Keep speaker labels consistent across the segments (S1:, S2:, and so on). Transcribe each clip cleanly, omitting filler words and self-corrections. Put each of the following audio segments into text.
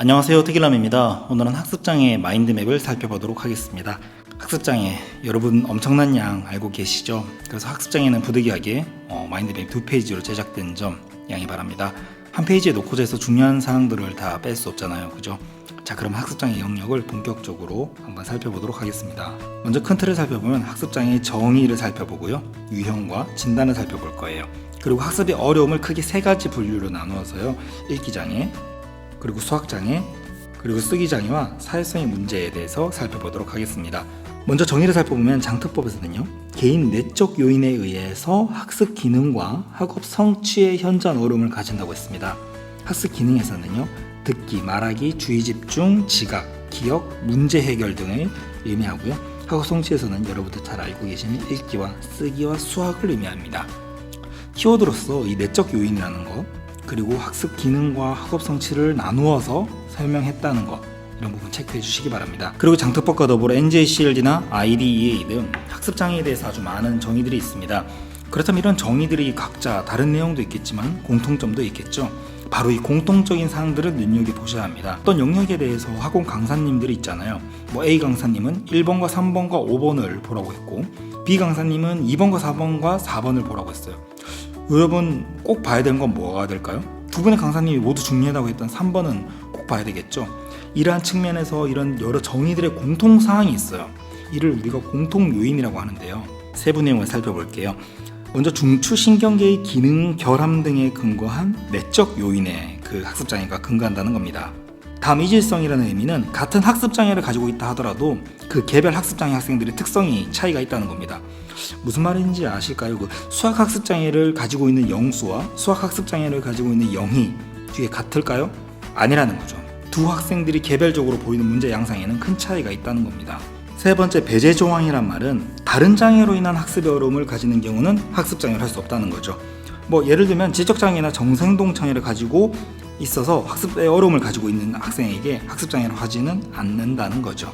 S1: 안녕하세요, 특일남입니다. 오늘은 학습장애 마인드맵을 살펴보도록 하겠습니다. 학습장애, 여러분 엄청난 양 알고 계시죠? 그래서 학습장애는 부득이하게 마인드맵 2페이지로 제작된 점 양해 바랍니다. 한 페이지에 놓고자 해서 중요한 사항들을 다 뺄 수 없잖아요, 그죠? 자, 그럼 학습장애 영역을 본격적으로 한번 살펴보도록 하겠습니다. 먼저 큰 틀을 살펴보면 학습장애의 정의를 살펴보고요, 유형과 진단을 살펴볼 거예요. 그리고 학습의 어려움을 크게 세 가지 분류로 나누어서요, 읽기장애, 그리고 수학장애, 그리고 쓰기장애와 사회성의 문제에 대해서 살펴보도록 하겠습니다. 먼저 정의를 살펴보면 장특법에서는요, 개인 내적 요인에 의해서 학습 기능과 학업 성취의 현저한 어려움을 가진다고 했습니다. 학습 기능에서는요, 듣기, 말하기, 주의 집중, 지각, 기억, 문제 해결 등을 의미하고요, 학업 성취에서는 여러분들 잘 알고 계시는 읽기와 쓰기와 수학을 의미합니다. 키워드로서 이 내적 요인이라는 것, 그리고 학습 기능과 학업 성취를 나누어서 설명했다는 것, 이런 부분 체크해 주시기 바랍니다. 그리고 장특법과 더불어 NJCLD나 IDEA 등 학습장애에 대해서 아주 많은 정의들이 있습니다. 그렇다면 이런 정의들이 각자 다른 내용도 있겠지만 공통점도 있겠죠. 바로 이 공통적인 사항들을 눈여겨보셔야 합니다. 어떤 영역에 대해서 학원 강사님들이 있잖아요. A 강사님은 1번과 3번과 5번을 보라고 했고, B 강사님은 2번과 4번과 4번을 보라고 했어요. 여러분 꼭 봐야 되는 건 뭐가 될까요? 두 분의 강사님이 모두 중요하다고 했던 3번은 꼭 봐야 되겠죠. 이러한 측면에서 이런 여러 정의들의 공통사항이 있어요. 이를 우리가 공통요인이라고 하는데요, 세부 내용을 살펴볼게요. 먼저 중추신경계의 기능, 결함 등에 근거한 내적 요인에 그 학습장애가 근거한다는 겁니다. 다음 이질성이라는 의미는 같은 학습장애를 가지고 있다 하더라도 그 개별 학습장애 학생들의 특성이 차이가 있다는 겁니다. 무슨 말인지 아실까요? 그 수학학습장애를 가지고 있는 영수와 수학학습장애를 가지고 있는 영희 뒤에 같을까요? 아니라는 거죠. 두 학생들이 개별적으로 보이는 문제 양상에는 큰 차이가 있다는 겁니다. 세 번째, 배제조항이란 말은 다른 장애로 인한 학습의 어려움을 가지는 경우는 학습장애를 할 수 없다는 거죠. 예를 들면 지적장애나 정생동장애를 가지고 있어서 학습의 어려움을 가지고 있는 학생에게 학습장애를 하지는 않는다는 거죠.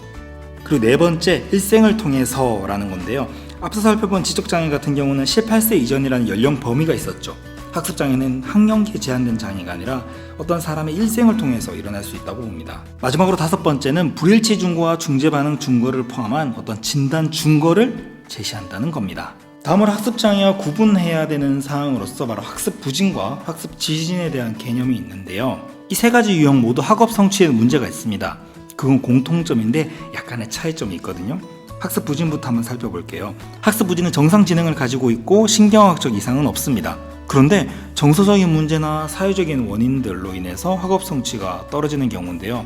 S1: 그리고 네 번째, 일생을 통해서라는 건데요, 앞서 살펴본 지적장애 같은 경우는 18세 이전이라는 연령 범위가 있었죠. 학습장애는 학령기에 제한된 장애가 아니라 어떤 사람의 일생을 통해서 일어날 수 있다고 봅니다. 마지막으로 다섯 번째는 불일치 증거와 중재반응 증거를 포함한 어떤 진단 증거를 제시한다는 겁니다. 다음으로 학습장애와 구분해야 되는 사항으로서 바로 학습 부진과 학습 지진에 대한 개념이 있는데요, 이 세 가지 유형 모두 학업 성취에 문제가 있습니다. 그건 공통점인데 약간의 차이점이 있거든요. 학습 부진부터 한번 살펴볼게요. 학습 부진은 정상 지능을 가지고 있고 신경학적 이상은 없습니다. 그런데 정서적인 문제나 사회적인 원인들로 인해서 학업 성취가 떨어지는 경우인데요,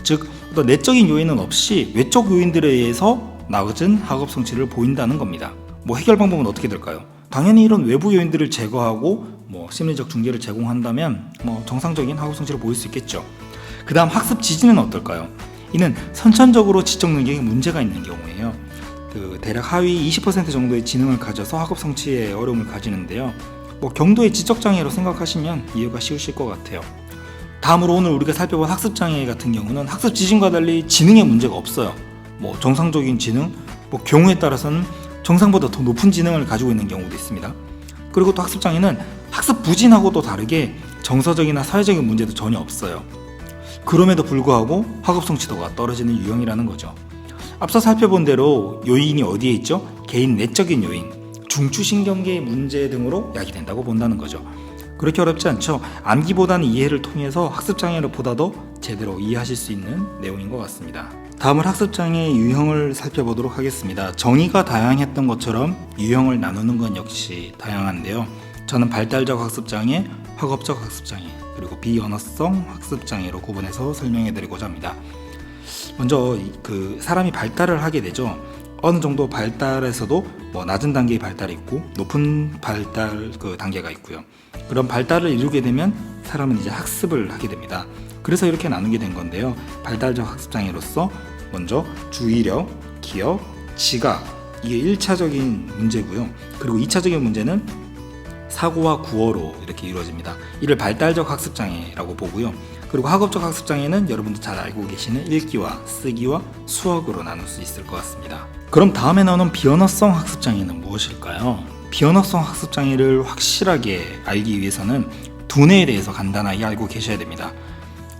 S1: 즉 어떤 내적인 요인은 없이 외적 요인들에 의해서 낮은 학업 성취를 보인다는 겁니다. 해결 방법은 어떻게 될까요? 당연히 이런 외부 요인들을 제거하고 심리적 중재를 제공한다면 정상적인 학업 성취를 보일 수 있겠죠. 그 다음 학습 지진은 어떨까요? 이는 선천적으로 지적 능력에 문제가 있는 경우에요. 대략 하위 20% 정도의 지능을 가져서 학업 성취에 어려움을 가지는데요, 경도의 지적장애로 생각하시면 이해가 쉬우실 것 같아요. 다음으로 오늘 우리가 살펴본 학습장애 같은 경우는 학습 지진과 달리 지능에 문제가 없어요. 정상적인 지능, 경우에 따라서는 정상보다 더 높은 지능을 가지고 있는 경우도 있습니다. 그리고 또 학습장애는 학습 부진하고도 다르게 정서적이나 사회적인 문제도 전혀 없어요. 그럼에도 불구하고 학업 성취도가 떨어지는 유형이라는 거죠. 앞서 살펴본 대로 요인이 어디에 있죠? 개인 내적인 요인, 중추신경계의 문제 등으로 야기된다고 본다는 거죠. 그렇게 어렵지 않죠? 암기보다는 이해를 통해서 학습장애를 보다 더 제대로 이해하실 수 있는 내용인 것 같습니다. 다음은 학습장애의 유형을 살펴보도록 하겠습니다. 정의가 다양했던 것처럼 유형을 나누는 건 역시 다양한데요, 저는 발달적 학습장애, 학업적 학습장애, 그리고 비언어성 학습장애로 구분해서 설명해드리고자 합니다. 먼저 사람이 발달을 하게 되죠. 어느 정도 발달에서도 낮은 단계의 발달이 있고 높은 발달 단계가 있고요. 그런 발달을 이루게 되면 사람은 이제 학습을 하게 됩니다. 그래서 이렇게 나누게 된 건데요, 발달적 학습장애로서 먼저 주의력, 기억, 지각, 이게 1차적인 문제고요. 그리고 2차적인 문제는 사고와 구어로 이렇게 이루어집니다. 이를 발달적 학습장애라고 보고요. 그리고 학업적 학습장애는 여러분도 잘 알고 계시는 읽기와 쓰기와 수학으로 나눌 수 있을 것 같습니다. 그럼 다음에 나오는 비언어성 학습장애는 무엇일까요? 비언어성 학습장애를 확실하게 알기 위해서는 두뇌에 대해서 간단하게 알고 계셔야 됩니다.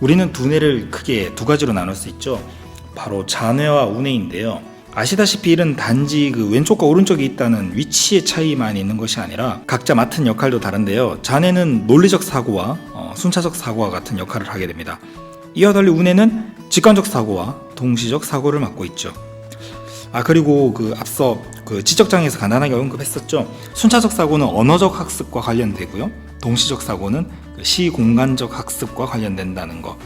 S1: 우리는 두뇌를 크게 두 가지로 나눌 수 있죠. 바로 자뇌와 우뇌인데요. 아시다시피 이는 단지 그 왼쪽과 오른쪽에 있다는 위치의 차이만 있는 것이 아니라 각자 맡은 역할도 다른데요. 자뇌는 논리적 사고와 순차적 사고와 같은 역할을 하게 됩니다. 이와 달리 우뇌는 직관적 사고와 동시적 사고를 맡고 있죠. 그리고 앞서 지적장애에서 간단하게 언급했었죠. 순차적 사고는 언어적 학습과 관련되고요. 동시적 사고는 시공간적 학습과 관련된다는 거.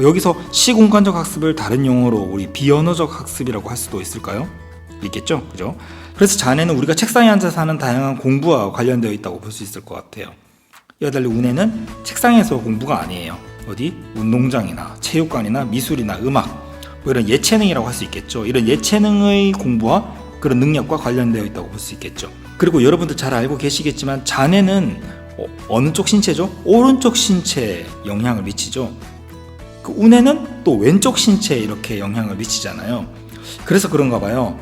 S1: 여기서 시공간적 학습을 다른 용어로 우리 비언어적 학습이라고 할 수도 있을까요? 있겠죠, 그죠? 그래서 자뇌는 우리가 책상에 앉아서 하는 다양한 공부와 관련되어 있다고 볼 수 있을 것 같아요. 이와 달리 우뇌는 책상에서 공부가 아니에요. 어디? 운동장이나 체육관이나 미술이나 음악, 이런 예체능이라고 할 수 있겠죠. 이런 예체능의 공부와 그런 능력과 관련되어 있다고 볼 수 있겠죠. 그리고 여러분들 잘 알고 계시겠지만 자뇌는 어느 쪽 신체죠? 오른쪽 신체에 영향을 미치죠. 우뇌는 또 왼쪽 신체에 이렇게 영향을 미치잖아요. 그래서 그런가 봐요.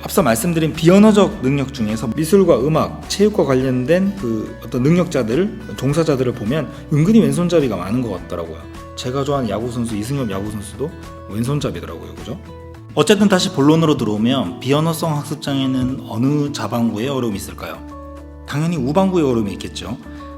S1: 앞서 말씀드린 비언어적 능력 중에서 미술과 음악, 체육과 관련된 어떤 능력자들, 종사자들을 보면 은근히 왼손잡이가 많은 것 같더라고요. 제가 좋아하는 야구선수 이승엽 야구선수도 왼손잡이더라고요. 그죠? 어쨌든 다시 본론으로 들어오면 비언어성 학습장애는 어느 자반구에 어려움이 있을까요? 당연히 우반구에 어려움이 있겠죠.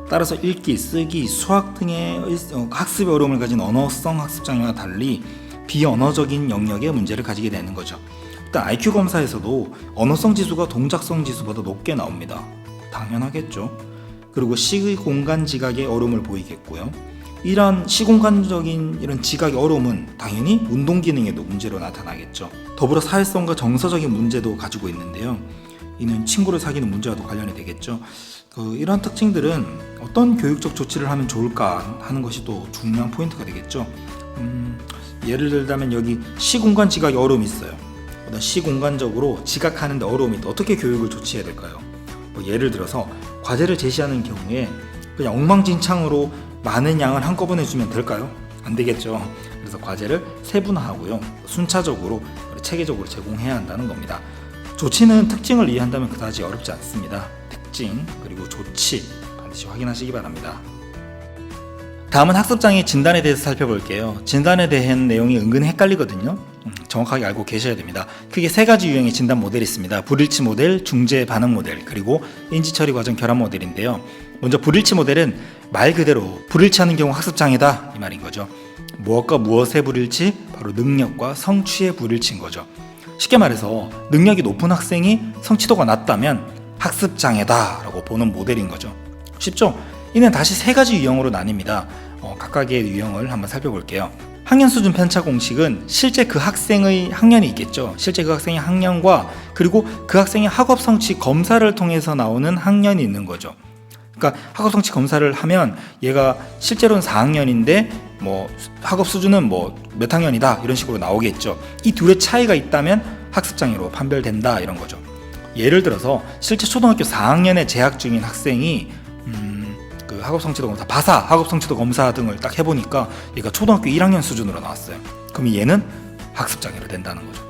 S1: 따라서 읽기, 쓰기, 수학 등의 학습의 어려움을 가진 언어성 학습장애와 달리 비언어적인 영역의 문제를 가지게 되는 거죠. 일단 IQ 검사에서도 언어성 지수가 동작성 지수보다 높게 나옵니다. 당연하겠죠. 그리고 시공간 지각의 어려움을 보이겠고요. 이런 시공간적인 이런 지각의 어려움은 당연히 운동 기능에도 문제로 나타나겠죠. 더불어 사회성과 정서적인 문제도 가지고 있는데요. 이는 친구를 사귀는 문제와도 관련이 되겠죠. 이러한 특징들은 어떤 교육적 조치를 하면 좋을까 하는 것이 또 중요한 포인트가 되겠죠. 예를 들자면 여기 시공간 지각의 어려움이 있어요. 시공간적으로 지각하는데 어려움이 있다. 어떻게 교육을 조치해야 될까요? 예를 들어서 과제를 제시하는 경우에 그냥 엉망진창으로 많은 양을 한꺼번에 주면 될까요? 안 되겠죠. 그래서 과제를 세분화하고요. 순차적으로 체계적으로 제공해야 한다는 겁니다. 조치는 특징을 이해한다면 그다지 어렵지 않습니다. 특징 그리고 조치 반드시 확인하시기 바랍니다. 다음은 학습장애 진단에 대해서 살펴볼게요. 진단에 대한 내용이 은근 헷갈리거든요. 정확하게 알고 계셔야 됩니다. 크게 세 가지 유형의 진단 모델이 있습니다. 불일치 모델, 중재 반응 모델, 그리고 인지처리 과정 결합 모델인데요. 먼저 불일치 모델은 말 그대로 불일치하는 경우 학습장애다 이 말인 거죠. 무엇과 무엇의 불일치? 바로 능력과 성취의 불일치인 거죠. 쉽게 말해서 능력이 높은 학생이 성취도가 낮다면 학습장애다라고 보는 모델인 거죠. 쉽죠? 이는 다시 세 가지 유형으로 나뉩니다. 각각의 유형을 한번 살펴볼게요. 학년 수준 편차 공식은 실제 그 학생의 학년이 있겠죠. 실제 그 학생의 학년과 그리고 그 학생의 학업 성취 검사를 통해서 나오는 학년이 있는 거죠. 그러니까 학업 성취 검사를 하면 얘가 실제로는 4학년인데 학업 수준은 몇 학년이다 이런 식으로 나오겠죠. 이 둘의 차이가 있다면 학습장애로 판별된다 이런 거죠. 예를 들어서 실제 초등학교 4학년에 재학 중인 학생이 학업 성취도 검사, 바사 학업 성취도 검사 등을 딱 해보니까 얘가 초등학교 1학년 수준으로 나왔어요. 그럼 얘는 학습장애로 된다는 거죠.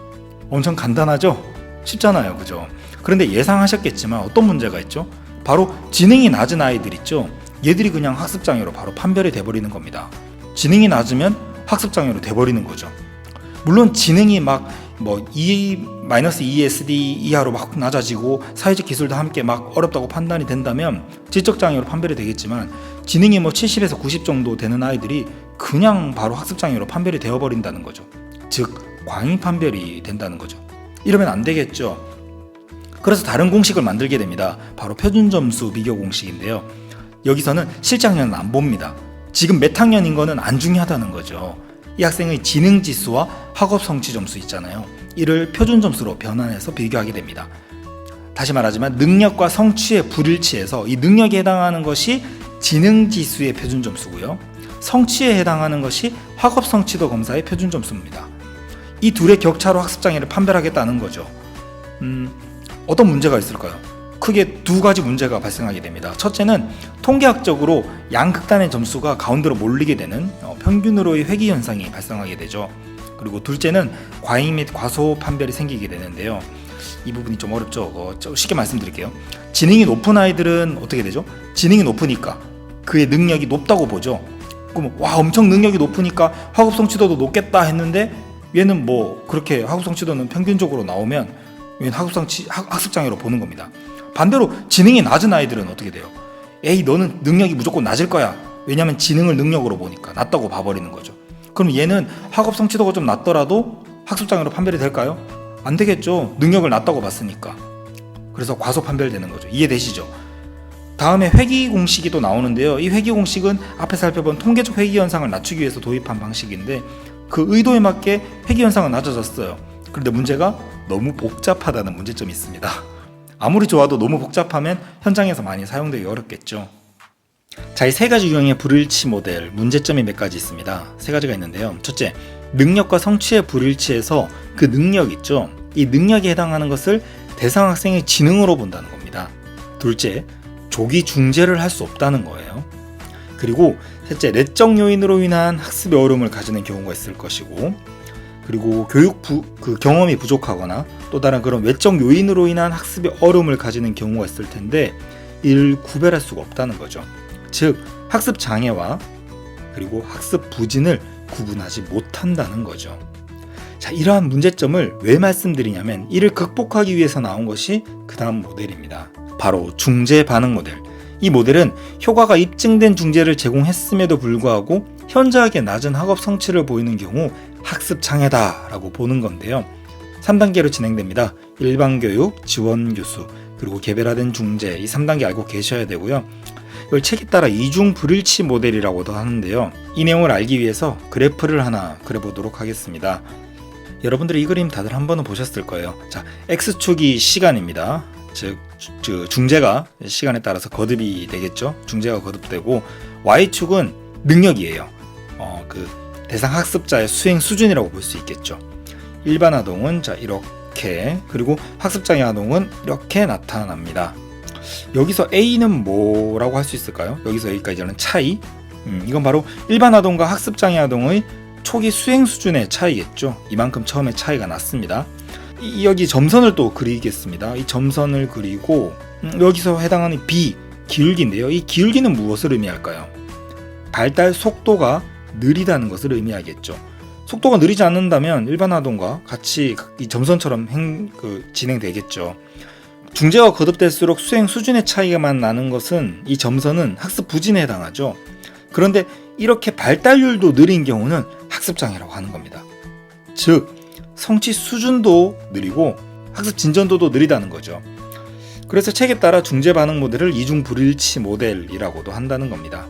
S1: 엄청 간단하죠? 쉽잖아요, 그죠? 그런데 예상하셨겠지만 어떤 문제가 있죠? 바로 지능이 낮은 아이들 있죠? 얘들이 그냥 학습장애로 바로 판별이 돼버리는 겁니다. 지능이 낮으면 학습장애로 돼버리는 거죠. 물론 지능이 -2SD 이하로 막 낮아지고 사회적 기술도 함께 막 어렵다고 판단이 된다면 지적장애로 판별이 되겠지만 지능이 70에서 90 정도 되는 아이들이 그냥 바로 학습장애로 판별이 되어버린다는 거죠. 즉 과잉 판별이 된다는 거죠. 이러면 안 되겠죠. 그래서 다른 공식을 만들게 됩니다. 바로 표준점수 비교 공식인데요. 여기서는 실제 학년은 안 봅니다. 지금 몇 학년인 거는 안 중요하다는 거죠. 이 학생의 지능 지수와 학업 성취 점수 있잖아요. 이를 표준 점수로 변환해서 비교하게 됩니다. 다시 말하지만 능력과 성취의 불일치에서 이 능력에 해당하는 것이 지능 지수의 표준 점수고요. 성취에 해당하는 것이 학업 성취도 검사의 표준 점수입니다. 이 둘의 격차로 학습장애를 판별하겠다는 거죠. 어떤 문제가 있을까요? 크게 두 가지 문제가 발생하게 됩니다. 첫째는 통계학적으로 양극단의 점수가 가운데로 몰리게 되는 평균으로의 회귀 현상이 발생하게 되죠. 그리고 둘째는 과잉 및 과소 판별이 생기게 되는데요. 이 부분이 좀 어렵죠. 쉽게 말씀드릴게요. 지능이 높은 아이들은 어떻게 되죠? 지능이 높으니까 그의 능력이 높다고 보죠. 그럼 와 엄청 능력이 높으니까 학업 성취도도 높겠다 했는데 얘는 뭐 그렇게 학업 성취도는 평균적으로 나오면 얘는 학습 장애로 보는 겁니다. 반대로 지능이 낮은 아이들은 어떻게 돼요? 에이 너는 능력이 무조건 낮을 거야. 왜냐면 지능을 능력으로 보니까 낮다고 봐버리는 거죠. 그럼 얘는 학업 성취도가 좀 낮더라도 학습 장애로 판별이 될까요? 안 되겠죠. 능력을 낮다고 봤으니까. 그래서 과소 판별되는 거죠. 이해되시죠? 다음에 회귀 공식이 또 나오는데요. 이 회귀 공식은 앞에 살펴본 통계적 회귀 현상을 낮추기 위해서 도입한 방식인데 그 의도에 맞게 회귀 현상은 낮아졌어요. 그런데 문제가 너무 복잡하다는 문제점이 있습니다. 아무리 좋아도 너무 복잡하면 현장에서 많이 사용되기 어렵겠죠. 자, 이 세 가지 유형의 불일치 모델, 문제점이 몇 가지 있습니다. 세 가지가 있는데요. 첫째, 능력과 성취의 불일치에서 그 능력 있죠. 이 능력에 해당하는 것을 대상 학생의 지능으로 본다는 겁니다. 둘째, 조기 중재를 할 수 없다는 거예요. 그리고 셋째, 내적 요인으로 인한 학습의 어려움을 가지는 경우가 있을 것이고, 그리고 경험이 부족하거나 또 다른 그런 외적 요인으로 인한 학습의 어려움을 가지는 경우가 있을 텐데 이를 구별할 수가 없다는 거죠. 즉 학습 장애와 그리고 학습 부진을 구분하지 못한다는 거죠. 자, 이러한 문제점을 왜 말씀드리냐면 이를 극복하기 위해서 나온 것이 그 다음 모델입니다. 바로 중재 반응 모델. 이 모델은 효과가 입증된 중재를 제공했음에도 불구하고 현저하게 낮은 학업 성취를 보이는 경우 학습 장애다라고 보는 건데요. 3단계로 진행됩니다. 일반교육, 지원교수, 그리고 개별화된 중재, 이 3단계 알고 계셔야 되고요. 이걸 책에 따라 이중 불일치 모델이라고도 하는데요. 이 내용을 알기 위해서 그래프를 하나 그려보도록 하겠습니다. 여러분들이 이 그림 다들 한 번은 보셨을 거예요. 자, X축이 시간입니다. 즉 중재가 시간에 따라서 거듭이 되겠죠. 중재가 거듭되고 Y축은 능력이에요. 그 대상 학습자의 수행 수준이라고 볼 수 있겠죠. 일반 아동은 자 이렇게, 그리고 학습장애 아동은 이렇게 나타납니다. 여기서 A는 뭐라고 할 수 있을까요? 여기서 여기까지는 차이. 이건 바로 일반 아동과 학습장애 아동의 초기 수행 수준의 차이겠죠. 이만큼 처음에 차이가 났습니다. 여기 점선을 또 그리겠습니다. 이 점선을 그리고 여기서 해당하는 B, 기울기인데요. 이 기울기는 무엇을 의미할까요? 발달 속도가 느리다는 것을 의미하겠죠. 속도가 느리지 않는다면 일반 아동과 같이 이 점선처럼 진행되겠죠. 중재가 거듭될수록 수행 수준의 차이가만 나는 것은 이 점선은 학습 부진에 해당하죠. 그런데 이렇게 발달률도 느린 경우는 학습장애라고 하는 겁니다. 즉 성취 수준도 느리고 학습 진전도도 느리다는 거죠. 그래서 책에 따라 중재 반응 모델을 이중 불일치 모델이라고도 한다는 겁니다.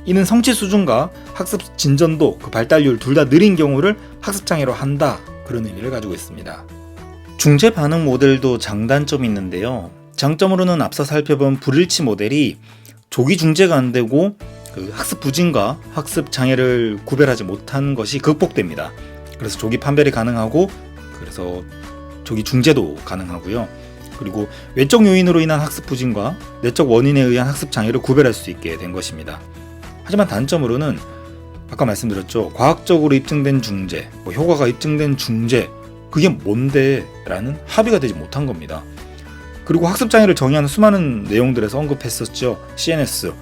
S1: 이는 성취 수준과 학습 진전도, 그 발달률 둘 다 느린 경우를 학습장애로 한다, 그런 의미를 가지고 있습니다. 중재 반응 모델도 장단점이 있는데요. 장점으로는 앞서 살펴본 불일치 모델이 조기 중재가 안 되고 그 학습 부진과 학습 장애를 구별하지 못한 것이 극복됩니다. 그래서 조기 판별이 가능하고, 그래서 조기 중재도 가능하고요. 그리고 외적 요인으로 인한 학습 부진과 내적 원인에 의한 학습 장애를 구별할 수 있게 된 것입니다. 하지만 단점으로는 아까 말씀드렸죠. 과학적으로 입증된 중재, 효과가 입증된 중재, 그게 뭔데? 라는 합의가 되지 못한 겁니다. 그리고 학습 장애를 정의하는 수많은 내용들에서 언급했었죠. CNS,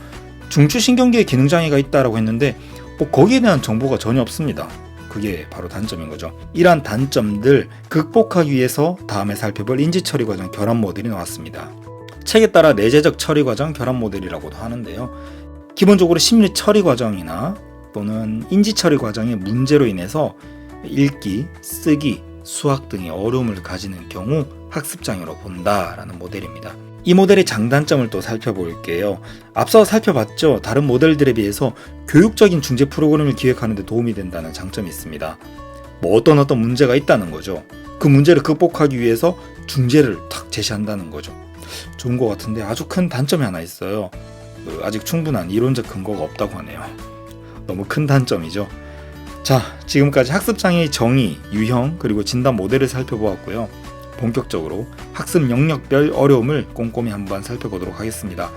S1: 중추신경계에 기능장애가 있다라고 했는데 거기에 대한 정보가 전혀 없습니다. 그게 바로 단점인 거죠. 이러한 단점들 극복하기 위해서 다음에 살펴볼 인지처리 과정 결합 모델이 나왔습니다. 책에 따라 내재적 처리 과정 결합 모델이라고도 하는데요. 기본적으로 심리 처리 과정이나 또는 인지 처리 과정의 문제로 인해서 읽기, 쓰기, 수학 등의 어려움을 가지는 경우 학습장애로 본다라는 모델입니다. 이 모델의 장단점을 또 살펴볼게요. 앞서 살펴봤죠. 다른 모델들에 비해서 교육적인 중재 프로그램을 기획하는 데 도움이 된다는 장점이 있습니다. 어떤 문제가 있다는 거죠. 그 문제를 극복하기 위해서 중재를 탁 제시한다는 거죠. 좋은 것 같은데 아주 큰 단점이 하나 있어요. 아직 충분한 이론적 근거가 없다고 하네요. 너무 큰 단점이죠. 자, 지금까지 학습장애의 정의, 유형, 그리고 진단 모델을 살펴보았고요. 본격적으로 학습 영역별 어려움을 꼼꼼히 한번 살펴보도록 하겠습니다.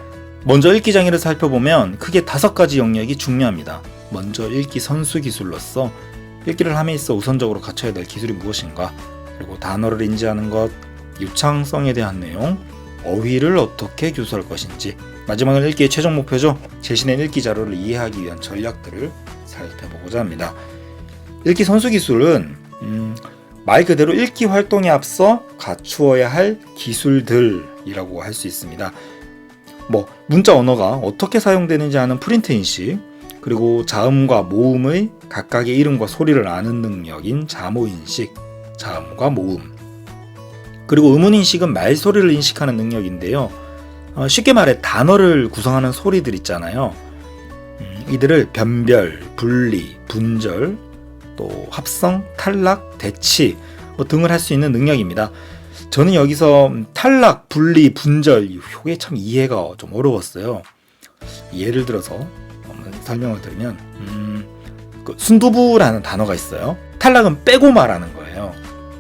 S1: 먼저 읽기 장애를 살펴보면 크게 5가지 영역이 중요합니다. 먼저 읽기 선수 기술로서 읽기를 함에 있어 우선적으로 갖춰야 될 기술이 무엇인가, 그리고 단어를 인지하는 것, 유창성에 대한 내용, 어휘를 어떻게 교수할 것인지, 마지막은 읽기의 최종 목표죠. 제시된 읽기 자료를 이해하기 위한 전략들을 살펴보고자 합니다. 읽기 선수 기술은 말 그대로 읽기 활동에 앞서 갖추어야 할 기술들이라고 할 수 있습니다. 문자 언어가 어떻게 사용되는지 아는 프린트 인식, 그리고 자음과 모음의 각각의 이름과 소리를 아는 능력인 자모 인식, 자음과 모음, 그리고 음운 인식은 말소리를 인식하는 능력인데요. 쉽게 말해 단어를 구성하는 소리들 있잖아요. 이들을 변별, 분리, 분절, 또 합성, 탈락, 대치 등을 할 수 있는 능력입니다. 저는 여기서 탈락, 분리, 분절 이게 참 이해가 좀 어려웠어요. 예를 들어서 설명을 드리면 그 순두부라는 단어가 있어요. 탈락은 빼고 말하는 거예요.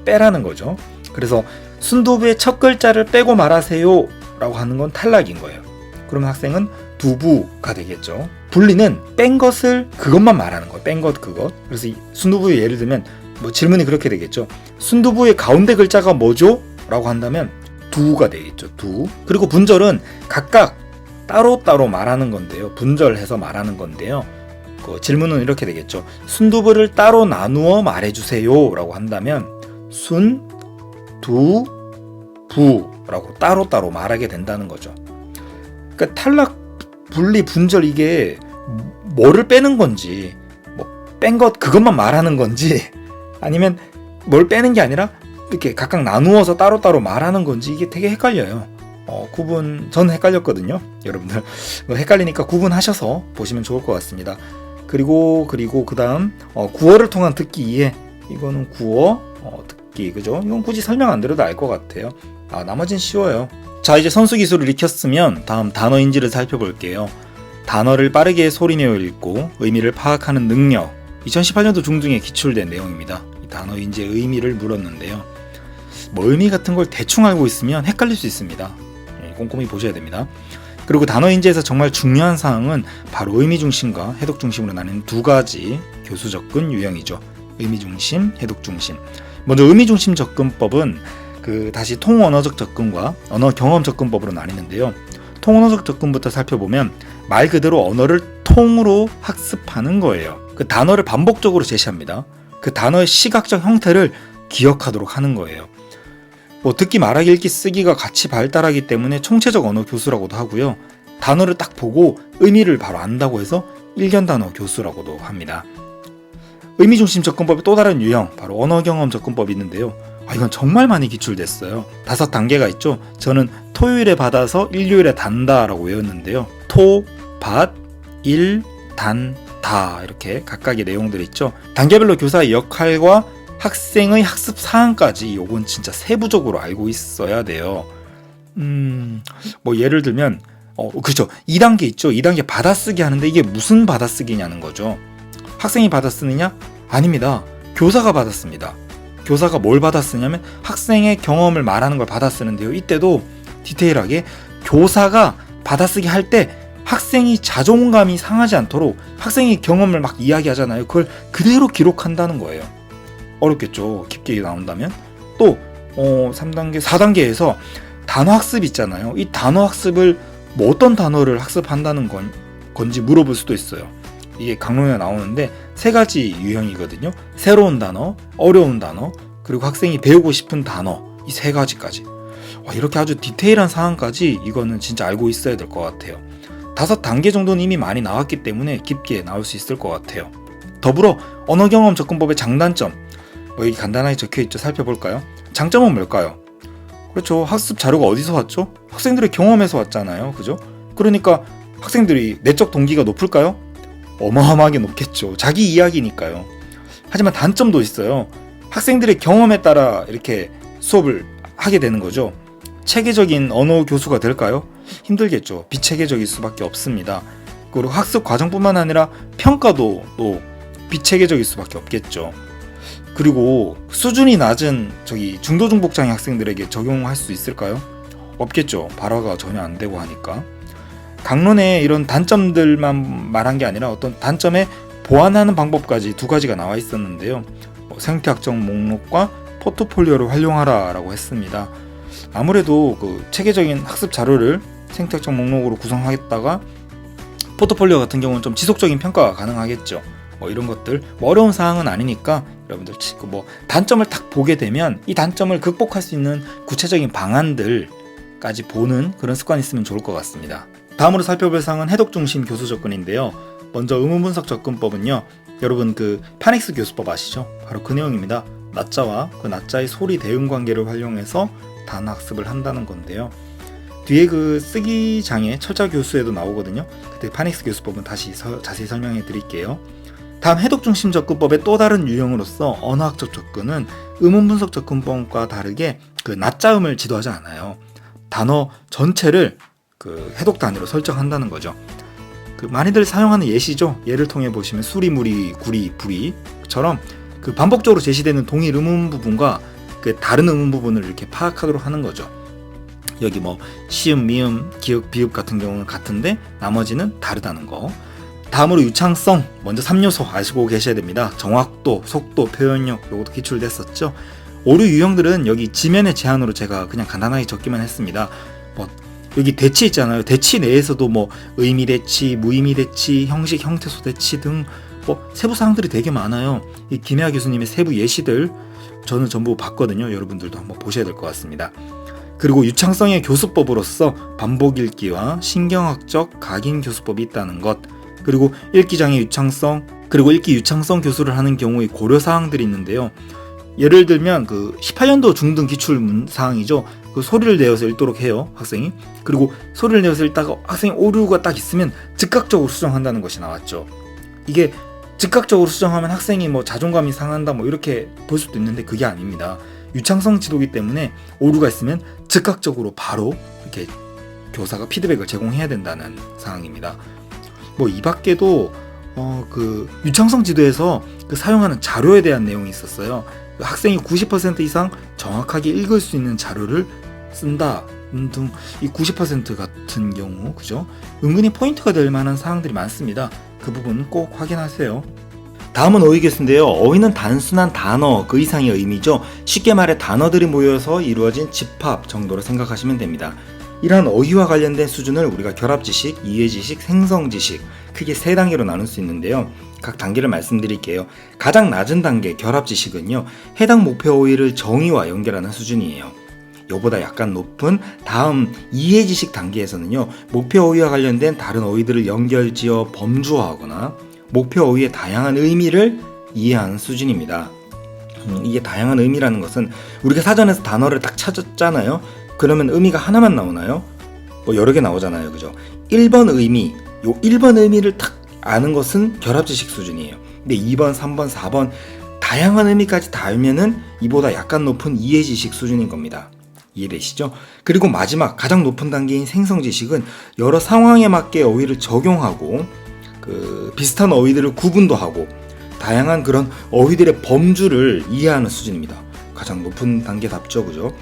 S1: 빼라는 거죠. 그래서 순두부의 첫 글자를 빼고 말하세요 라고 하는 건 탈락인 거예요. 그러면 학생은 두부가 되겠죠. 분리는 뺀 것을 그것만 말하는 거예요. 뺀 것 그것. 그래서 순두부의 예를 들면 질문이 그렇게 되겠죠. 순두부의 가운데 글자가 뭐죠? 라고 한다면 두가 되겠죠. 두. 그리고 분절은 각각 따로따로 말하는 건데요. 분절해서 말하는 건데요. 그 질문은 이렇게 되겠죠. 순두부를 따로 나누어 말해주세요 라고 한다면 순, 두, 부 라고 따로따로 말하게 된다는 거죠. 그러니까 탈락, 분리, 분절 이게 뭐를 빼는 건지, 뺀 것 그것만 말하는 건지, 아니면 뭘 빼는 게 아니라 이렇게 각각 나누어서 따로따로 말하는 건지 이게 되게 헷갈려요. 저는 헷갈렸거든요. 여러분들 헷갈리니까 구분하셔서 보시면 좋을 것 같습니다. 그리고 그 다음 구어를 통한 듣기 이해, 이거는 구어 듣기, 그죠? 이건 굳이 설명 안 드려도 알 것 같아요. 나머진 쉬워요. 자, 이제 선수 기술을 익혔으면 다음 단어 인지를 살펴볼게요. 단어를 빠르게 소리내어 읽고 의미를 파악하는 능력, 2018년도 중등에 기출된 내용입니다. 이 단어 인지의 의미를 물었는데요. 의미 같은 걸 대충 알고 있으면 헷갈릴 수 있습니다. 꼼꼼히 보셔야 됩니다. 그리고 단어 인지에서 정말 중요한 사항은 바로 의미 중심과 해독 중심으로 나뉘는 두 가지 교수 접근 유형이죠. 의미 중심, 해독 중심. 먼저 의미 중심 접근법은 다시 통언어적 접근과 언어 경험 접근법으로 나뉘는데요. 통언어적 접근부터 살펴보면 말 그대로 언어를 통으로 학습하는 거예요. 그 단어를 반복적으로 제시합니다. 그 단어의 시각적 형태를 기억하도록 하는 거예요. 듣기, 말하기, 읽기, 쓰기가 같이 발달하기 때문에 총체적 언어 교수라고도 하고요. 단어를 딱 보고 의미를 바로 안다고 해서 일견 단어 교수라고도 합니다. 의미 중심 접근법의 또 다른 유형, 바로 언어 경험 접근법이 있는데요. 이건 정말 많이 기출됐어요. 5단계가 있죠. 저는 토요일에 받아서 일요일에 단다라고 외웠는데요. 토, 받, 일, 단, 다 이렇게 각각의 내용들이 있죠. 단계별로 교사의 역할과 학생의 학습 사항까지 요건 진짜 세부적으로 알고 있어야 돼요. 예를 들면 그렇죠. 2단계 있죠. 2단계 받아쓰기 하는데 이게 무슨 받아쓰기냐는 거죠. 학생이 받아쓰느냐? 아닙니다. 교사가 받아씁니다. 교사가 뭘 받아쓰냐면 학생의 경험을 말하는 걸 받아쓰는데요. 이때도 디테일하게 교사가 받아쓰기 할 때 학생이 자존감이 상하지 않도록 학생의 경험을 막 이야기하잖아요. 그걸 그대로 기록한다는 거예요. 어렵겠죠. 깊게 나온다면. 또 3단계, 4단계에서 단어 학습 있잖아요. 이 단어 학습을 어떤 단어를 학습한다는 건지 물어볼 수도 있어요. 이게 강론에 나오는데 3가지 유형이거든요. 새로운 단어, 어려운 단어, 그리고 학생이 배우고 싶은 단어, 이 3가지까지. 이렇게 아주 디테일한 사항까지 이거는 진짜 알고 있어야 될 것 같아요. 5단계 정도는 이미 많이 나왔기 때문에 깊게 나올 수 있을 것 같아요. 더불어 언어 경험 접근법의 장단점, 여기 간단하게 적혀있죠. 살펴볼까요? 장점은 뭘까요? 그렇죠. 학습 자료가 어디서 왔죠? 학생들의 경험에서 왔잖아요. 그죠? 그러니까 학생들이 내적 동기가 높을까요? 어마어마하게 높겠죠. 자기 이야기니까요. 하지만 단점도 있어요. 학생들의 경험에 따라 이렇게 수업을 하게 되는 거죠. 체계적인 언어 교수가 될까요? 힘들겠죠. 비체계적일 수밖에 없습니다. 그리고 학습 과정뿐만 아니라 평가도 또 비체계적일 수밖에 없겠죠. 그리고 수준이 낮은 중도 중복 장애 학생들에게 적용할 수 있을까요? 없겠죠. 발화가 전혀 안 되고 하니까. 강론에 이런 단점들만 말한 게 아니라 어떤 단점에 보완하는 방법까지 2가지가 나와 있었는데요. 생태학적 목록과 포트폴리오를 활용하라 라고 했습니다. 아무래도 그 체계적인 학습 자료를 생태학적 목록으로 구성하겠다가 포트폴리오 같은 경우는 좀 지속적인 평가가 가능하겠죠. 뭐 이런 것들 어려운 사항은 아니니까 여러분들 뭐 단점을 딱 보게 되면 이 단점을 극복할 수 있는 구체적인 방안들까지 보는 그런 습관이 있으면 좋을 것 같습니다. 다음으로 살펴볼 사항은 해독 중심 교수 접근인데요. 먼저 의문 분석 접근법은요. 여러분 그 파닉스 교수법 아시죠? 바로 그 내용입니다. 낮자와 그 낮자의 소리 대응 관계를 활용해서 단어 학습을 한다는 건데요. 뒤에 그 쓰기 장애 철자 교수에도 나오거든요. 그때 파닉스 교수법은 다시 자세히 설명해 드릴게요. 다음 해독 중심 접근법의 또 다른 유형으로서 언어학적 접근은 의문 분석 접근법과 다르게 그 낮자음을 지도하지 않아요. 단어 전체를 그 해독 단위로 설정한다는 거죠. 그 많이들 사용하는 예시죠. 예를 통해 보시면 수리, 무리, 구리, 부리처럼 그 반복적으로 제시되는 동일 의문 부분과 그 다른 의문 부분을 이렇게 파악하도록 하는 거죠. 여기 뭐 시음, 미음, 기역, 비읍 같은 경우는 같은데 나머지는 다르다는 거. 다음으로 유창성, 먼저 3요소 아시고 계셔야 됩니다. 정확도, 속도, 표현력, 요것도 기출됐었죠. 오류 유형들은 여기 지면의 제한으로 제가 그냥 간단하게 적기만 했습니다. 뭐 여기 대치 있잖아요. 대치 내에서도 뭐 의미 대치, 무의미 대치, 형식, 형태소 대치 등 뭐 세부 사항들이 되게 많아요. 이 김혜아 교수님의 세부 예시들 저는 전부 봤거든요. 여러분들도 한번 보셔야 될 것 같습니다. 그리고 유창성의 교수법으로서 반복 읽기와 신경학적 각인 교수법이 있다는 것, 그리고 읽기장애 유창성, 그리고 읽기 유창성 교수를 하는 경우의 고려사항들이 있는데요. 예를 들면 그 18년도 중등 기출 사항이죠. 그 소리를 내어서 읽도록 해요, 학생이. 그리고 소리를 내어서 읽다가 학생이 오류가 딱 있으면 즉각적으로 수정한다는 것이 나왔죠. 이게 즉각적으로 수정하면 학생이 뭐 자존감이 상한다 뭐 이렇게 볼 수도 있는데 그게 아닙니다. 유창성 지도기 때문에 오류가 있으면 즉각적으로 바로 이렇게 교사가 피드백을 제공해야 된다는 사항입니다. 뭐 이 밖에도 그 유창성 지도에서 그 사용하는 자료에 대한 내용이 있었어요. 학생이 90% 이상 정확하게 읽을 수 있는 자료를 쓴다 등 이 90% 같은 경우 그죠? 은근히 포인트가 될 만한 사항들이 많습니다. 그 부분 꼭 확인하세요. 다음은 어휘 개수인데요. 어휘는 단순한 단어 그 이상의 의미죠. 쉽게 말해 단어들이 모여서 이루어진 집합 정도로 생각하시면 됩니다. 이러한 어휘와 관련된 수준을 우리가 결합지식, 이해지식, 생성지식 크게 세 단계로 나눌 수 있는데요. 각 단계를 말씀드릴게요. 가장 낮은 단계 결합지식은요. 해당 목표 어휘를 정의와 연결하는 수준이에요. 이보다 약간 높은 다음 이해지식 단계에서는요. 목표 어휘와 관련된 다른 어휘들을 연결지어 범주화하거나 목표 어휘의 다양한 의미를 이해하는 수준입니다. 이게 다양한 의미라는 것은 우리가 사전에서 단어를 딱 찾았잖아요. 그러면 의미가 하나만 나오나요? 뭐 여러 개 나오잖아요. 그죠? 1번 의미, 요 1번 의미를 딱 아는 것은 결합지식 수준이에요. 근데 2번, 3번, 4번 다양한 의미까지 다 알면은 이보다 약간 높은 이해지식 수준인 겁니다. 이해되시죠? 그리고 마지막 가장 높은 단계인 생성지식은 여러 상황에 맞게 어휘를 적용하고 그 비슷한 어휘들을 구분도 하고 다양한 그런 어휘들의 범주를 이해하는 수준입니다. 가장 높은 단계답죠, 그죠?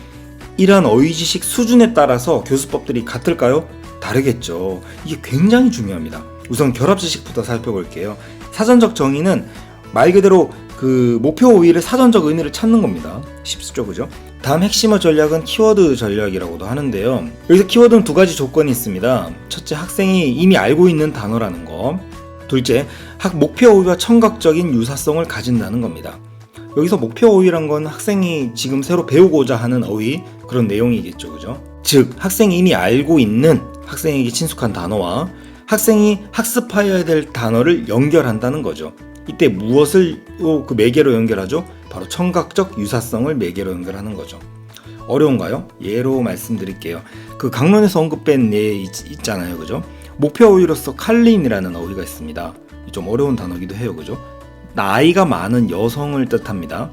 S1: 이러한 어휘지식 수준에 따라서 교수법들이 같을까요? 다르겠죠. 이게 굉장히 중요합니다. 우선 결합지식부터 살펴볼게요. 사전적 정의는 말 그대로 그 목표 어휘의 사전적 의미를 찾는 겁니다. 쉽죠, 그죠? 다음 핵심어 전략은 키워드 전략이라고도 하는데요. 여기서 키워드는 두 가지 조건이 있습니다. 첫째, 학생이 이미 알고 있는 단어라는 거. 둘째, 목표 어휘와 청각적인 유사성을 가진다는 겁니다. 여기서 목표 어휘란 건 학생이 지금 새로 배우고자 하는 어휘 그런 내용이겠죠, 그죠? 즉 학생이 이미 알고 있는 학생에게 친숙한 단어와 학생이 학습하여야 될 단어를 연결한다는 거죠. 이때 무엇을 그 매개로 연결하죠? 바로 청각적 유사성을 매개로 연결하는 거죠. 어려운가요? 예로 말씀드릴게요. 그 강론에서 언급된 예 있잖아요, 그죠? 목표 어휘로서 칼린이라는 어휘가 있습니다. 좀 어려운 단어기도 해요, 그죠? 나이가 많은 여성을 뜻합니다.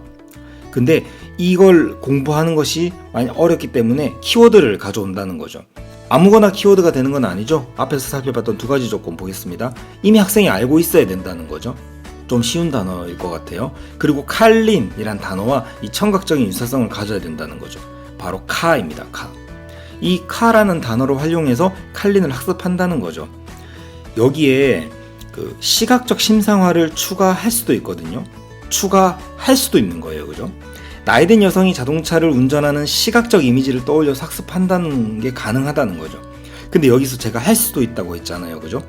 S1: 근데 이걸 공부하는 것이 많이 어렵기 때문에 키워드를 가져온다는 거죠. 아무거나 키워드가 되는 건 아니죠. 앞에서 살펴봤던 두 가지 조건 보겠습니다. 이미 학생이 알고 있어야 된다는 거죠. 좀 쉬운 단어일 것 같아요. 그리고 칼린이란 단어와 이 청각적인 유사성을 가져야 된다는 거죠. 바로 카입니다. 카. 이 카라는 단어를 활용해서 칼린을 학습한다는 거죠. 여기에 그 시각적 심상화를 추가할 수도 있거든요. 추가할 수도 있는 거예요, 그죠? 나이든 여성이 자동차를 운전하는 시각적 이미지를 떠올려서 학습한다는 게 가능하다는 거죠. 근데 여기서 제가 할 수도 있다고 했잖아요. 그죠?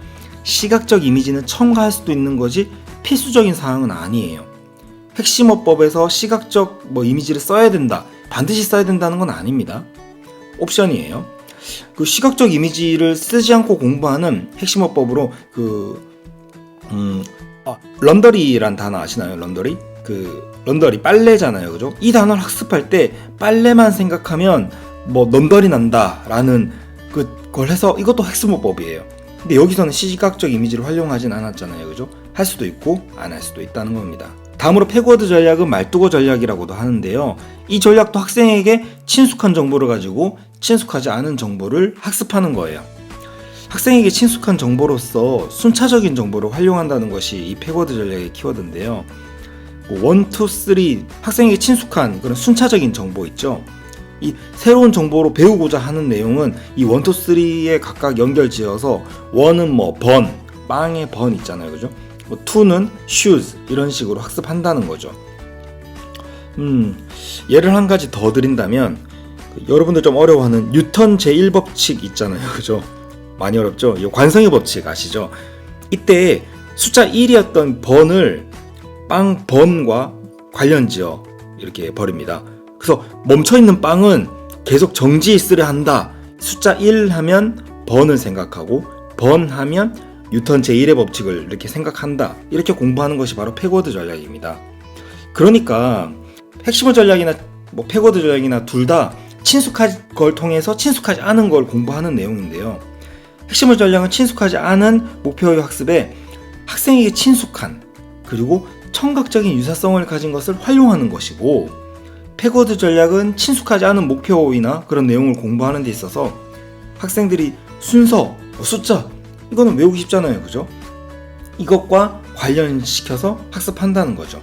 S1: 시각적 이미지는 첨가할 수도 있는 거지 필수적인 사항은 아니에요. 핵심어법에서 시각적 이미지를 써야 된다, 반드시 써야 된다는 건 아닙니다. 옵션이에요. 그 시각적 이미지를 쓰지 않고 공부하는 핵심어법으로 런더리란 단어 아시나요? 런더리 빨래잖아요. 그죠? 이 단어를 학습할 때 빨래만 생각하면 런더리 난다라는 그걸 해서 이것도 핵심어법이에요. 근데 여기서는 시각적 이미지를 활용하진 않았잖아요. 그죠? 할 수도 있고 안 할 수도 있다는 겁니다. 다음으로 패거드 전략은 말두고 전략이라고도 하는데요. 이 전략도 학생에게 친숙한 정보를 가지고 친숙하지 않은 정보를 학습하는 거예요. 학생에게 친숙한 정보로서 순차적인 정보를 활용한다는 것이 이 패거드 전략의 키워드인데요. 1, 2, 3 학생에게 친숙한 그런 순차적인 정보 있죠. 이 새로운 정보로 배우고자 하는 내용은 이 1, 2, 3에 각각 연결지어서 1은 번, 빵의 번 있잖아요. 그죠? 2는 shoes 이런 식으로 학습한다는 거죠. 예를 한 가지 더 드린다면 여러분들 좀 어려워하는 뉴턴 제1법칙 있잖아요. 그죠? 많이 어렵죠? 이 관성의 법칙 아시죠? 이때 숫자 1이었던 번을 빵 번과 관련지어 이렇게 버립니다. 그래서 멈춰있는 빵은 계속 정지에 있으려 한다. 숫자 1 하면 번을 생각하고 번 하면 뉴턴 제1의 법칙을 이렇게 생각한다. 이렇게 공부하는 것이 바로 패거드 전략입니다. 그러니까 핵심어 전략이나 패거드 전략이나 둘 다 친숙한 걸 통해서 친숙하지 않은 걸 공부하는 내용인데요. 핵심어 전략은 친숙하지 않은 목표의 학습에 학생에게 친숙한 그리고 청각적인 유사성을 가진 것을 활용하는 것이고, 패거드 전략은 친숙하지 않은 목표이나 그런 내용을 공부하는 데 있어서 학생들이 순서, 숫자 이거는 외우기 쉽잖아요. 그죠? 이것과 관련시켜서 학습한다는 거죠.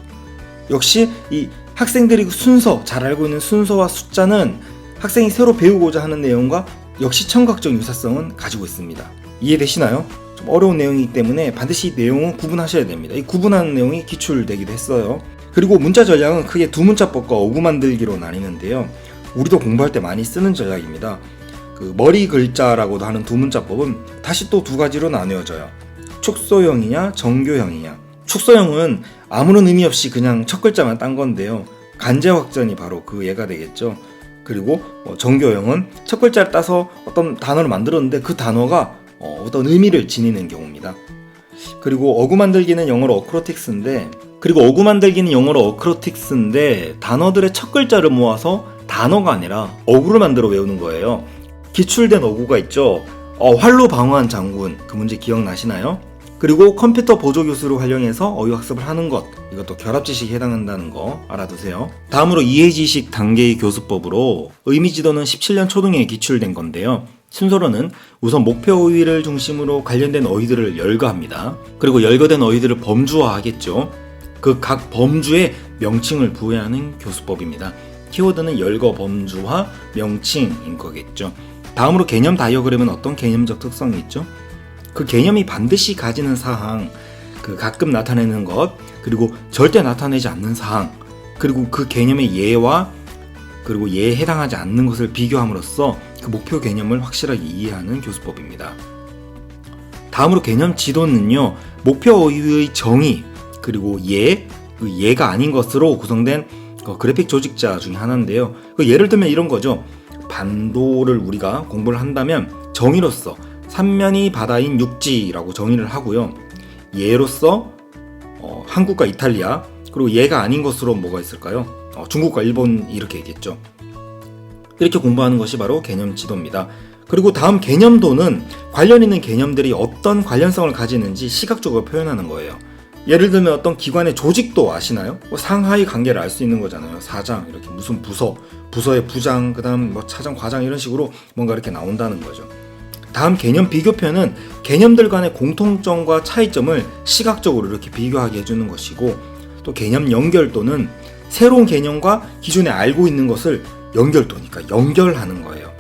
S1: 역시 이 학생들이 순서, 잘 알고 있는 순서와 숫자는 학생이 새로 배우고자 하는 내용과 역시 청각적 유사성은 가지고 있습니다. 이해되시나요? 좀 어려운 내용이기 때문에 반드시 이 내용은 구분하셔야 됩니다. 이 구분하는 내용이 기출되기도 했어요. 그리고 문자 전략은 크게 두 문자법과 어구 만들기로 나뉘는데요. 우리도 공부할 때 많이 쓰는 전략입니다. 머리 글자라고도 하는 두 문자법은 다시 또 두 가지로 나뉘어져요. 축소형이냐 정교형이냐. 축소형은 아무런 의미 없이 그냥 첫 글자만 딴 건데요. 간제 확전이 바로 그 예가 되겠죠. 그리고 정교형은 첫 글자를 따서 어떤 단어를 만들었는데 그 단어가 어떤 의미를 지니는 경우입니다. 그리고 어구 만들기는 영어로 어크로틱스인데 단어들의 첫 글자를 모아서 단어가 아니라 어구를 만들어 외우는 거예요. 기출된 어구가 있죠. 활로 방어한 장군, 그 문제 기억나시나요? 그리고 컴퓨터 보조교수를 활용해서 어휘학습을 하는 것, 이것도 결합지식에 해당한다는 거 알아두세요. 다음으로 이해지식 단계의 교수법으로 의미지도는 17년 초등에 기출된 건데요. 순서로는 우선 목표 어휘를 중심으로 관련된 어휘들을 열거합니다. 그리고 열거된 어휘들을 범주화하겠죠. 그 각 범주에 명칭을 부여하는 교수법입니다. 키워드는 열거, 범주화, 명칭인 거겠죠. 다음으로 개념 다이어그램은 어떤 개념적 특성이 있죠? 그 개념이 반드시 가지는 사항, 그 가끔 나타내는 것, 그리고 절대 나타내지 않는 사항, 그리고 그 개념의 예와 그리고 예에 해당하지 않는 것을 비교함으로써 그 목표 개념을 확실하게 이해하는 교수법입니다. 다음으로 개념 지도는요, 목표 어휘의 정의, 그리고 그 예가 아닌 것으로 구성된 그래픽 조직자 중에 하나인데요. 예를 들면 이런 거죠. 반도를 우리가 공부를 한다면 정의로서 삼면이 바다인 육지라고 정의를 하고요. 예로서 한국과 이탈리아, 그리고 예가 아닌 것으로 뭐가 있을까요? 중국과 일본 이렇게 얘기했죠. 이렇게 공부하는 것이 바로 개념 지도입니다. 그리고 다음 개념도는 관련 있는 개념들이 어떤 관련성을 가지는지 시각적으로 표현하는 거예요. 예를 들면 어떤 기관의 조직도 아시나요? 상하이 관계를 알 수 있는 거잖아요. 사장, 이렇게 무슨 부서의 부장, 그 다음 차장, 과장 이런 식으로 뭔가 이렇게 나온다는 거죠. 다음 개념 비교표는 개념들 간의 공통점과 차이점을 시각적으로 이렇게 비교하게 해주는 것이고, 또 개념 연결도는 새로운 개념과 기존에 알고 있는 것을 연결도니까 연결하는 거예요.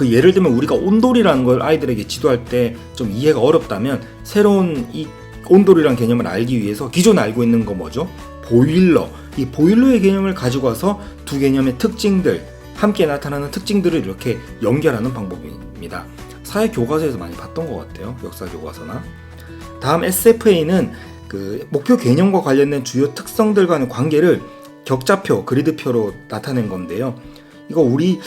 S1: 예를 들면 우리가 온돌이라는 걸 아이들에게 지도할 때 좀 이해가 어렵다면 새로운 이 온돌이라는 개념을 알기 위해서 기존에 알고 있는 거 뭐죠? 보일러, 이 보일러의 개념을 가지고 와서 두 개념의 특징들, 함께 나타나는 특징들을 이렇게 연결하는 방법입니다. 사회 교과서에서 많이 봤던 것 같아요. 역사 교과서나. 다음 SFA는 그 목표 개념과 관련된 주요 특성들 간의 관계를 격자표, 그리드표로 나타낸 건데요. 이거 우리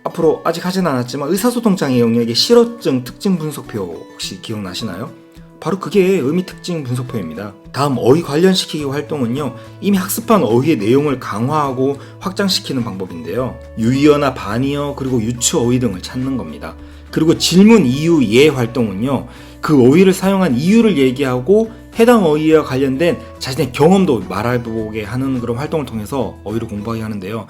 S1: 앞으로 아직 하진 않았지만 의사소통 장애 영역의 실어증 특징 분석표 혹시 기억나시나요? 바로 그게 의미 특징 분석표입니다. 다음 어휘 관련시키기 활동은요, 이미 학습한 어휘의 내용을 강화하고 확장시키는 방법인데요. 유의어나 반의어 그리고 유추 어휘 등을 찾는 겁니다. 그리고 질문, 이유, 예 활동은요, 그 어휘를 사용한 이유를 얘기하고 해당 어휘와 관련된 자신의 경험도 말해보게 하는 그런 활동을 통해서 어휘를 공부하게 하는데요.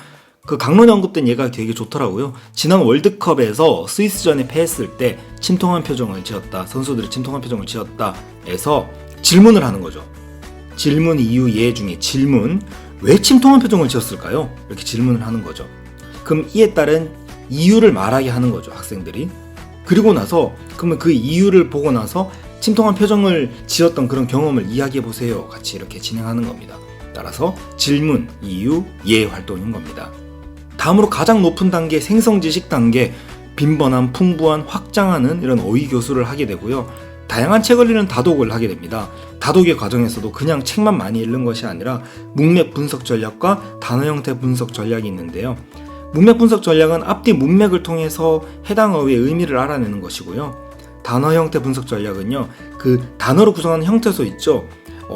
S1: 그 강론에 언급된 예가 되게 좋더라고요. 지난 월드컵에서 스위스전에 패했을 때 침통한 표정을 지었다. 선수들이 침통한 표정을 지었다. 에서 질문을 하는 거죠. 질문, 이유, 예 중에 질문. 왜 침통한 표정을 지었을까요? 이렇게 질문을 하는 거죠. 그럼 이에 따른 이유를 말하게 하는 거죠. 학생들이. 그리고 나서 그러면 그 이유를 보고 나서 침통한 표정을 지었던 그런 경험을 이야기해 보세요. 같이 이렇게 진행하는 겁니다. 따라서 질문, 이유, 예 활동인 겁니다. 다음으로 가장 높은 단계, 생성지식 단계, 빈번한, 풍부한, 확장하는 이런 어휘 교수를 하게 되고요. 다양한 책을 읽는 다독을 하게 됩니다. 다독의 과정에서도 그냥 책만 많이 읽는 것이 아니라 문맥 분석 전략과 단어 형태 분석 전략이 있는데요. 문맥 분석 전략은 앞뒤 문맥을 통해서 해당 어휘의 의미를 알아내는 것이고요. 단어 형태 분석 전략은요, 그 단어로 구성하는 형태소 있죠.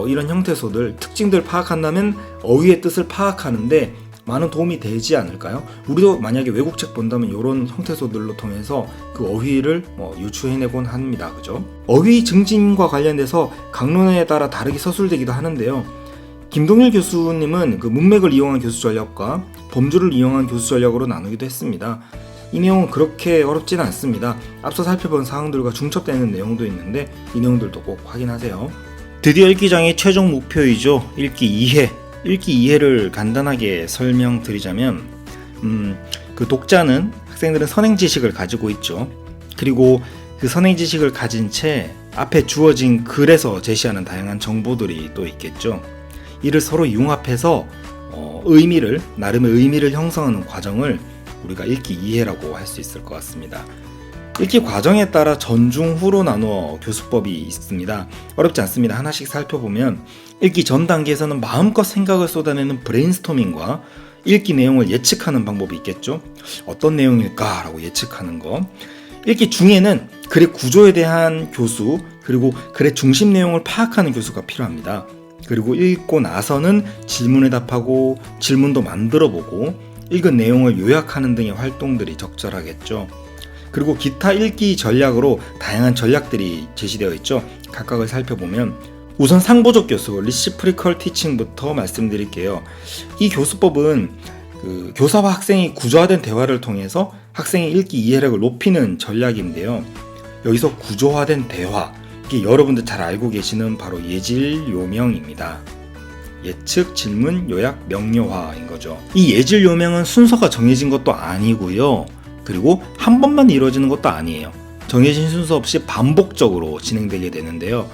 S1: 이런 형태소들, 특징들 파악한다면 어휘의 뜻을 파악하는데 많은 도움이 되지 않을까요? 우리도 만약에 외국책 본다면 이런 형태소들로 통해서 그 어휘를 유추해내곤 합니다. 그죠? 어휘 증진과 관련돼서 강론에 따라 다르게 서술되기도 하는데요. 김동일 교수님은 그 문맥을 이용한 교수 전략과 범주를 이용한 교수 전략으로 나누기도 했습니다. 이 내용은 그렇게 어렵지는 않습니다. 앞서 살펴본 사항들과 중첩되는 내용도 있는데 이 내용들도 꼭 확인하세요. 드디어 읽기장의 최종 목표이죠. 읽기 2회. 읽기 이해를 간단하게 설명드리자면 그 독자는 학생들은 선행 지식을 가지고 있죠. 그리고 그 선행 지식을 가진 채 앞에 주어진 글에서 제시하는 다양한 정보들이 또 있겠죠. 이를 서로 융합해서 나름의 의미를 형성하는 과정을 우리가 읽기 이해라고 할 수 있을 것 같습니다. 읽기 과정에 따라 전중 후로 나누어 교수법이 있습니다. 어렵지 않습니다. 하나씩 살펴보면 읽기 전 단계에서는 마음껏 생각을 쏟아내는 브레인스토밍과 읽기 내용을 예측하는 방법이 있겠죠. 어떤 내용일까라고 예측하는 거. 읽기 중에는 글의 구조에 대한 교수, 그리고 글의 중심 내용을 파악하는 교수가 필요합니다. 그리고 읽고 나서는 질문에 답하고 질문도 만들어보고 읽은 내용을 요약하는 등의 활동들이 적절하겠죠. 그리고 기타 읽기 전략으로 다양한 전략들이 제시되어 있죠. 각각을 살펴보면 우선 상보적 교수, 리시프리컬 티칭부터 말씀드릴게요. 이 교수법은 그 교사와 학생이 구조화된 대화를 통해서 학생의 읽기 이해력을 높이는 전략인데요. 여기서 구조화된 대화, 이게 여러분들 잘 알고 계시는 바로 예질 요명입니다. 예측, 질문, 요약, 명료화인 거죠. 이 예질 요명은 순서가 정해진 것도 아니고요. 그리고 한 번만 이루어지는 것도 아니에요. 정해진 순서 없이 반복적으로 진행되게 되는데요.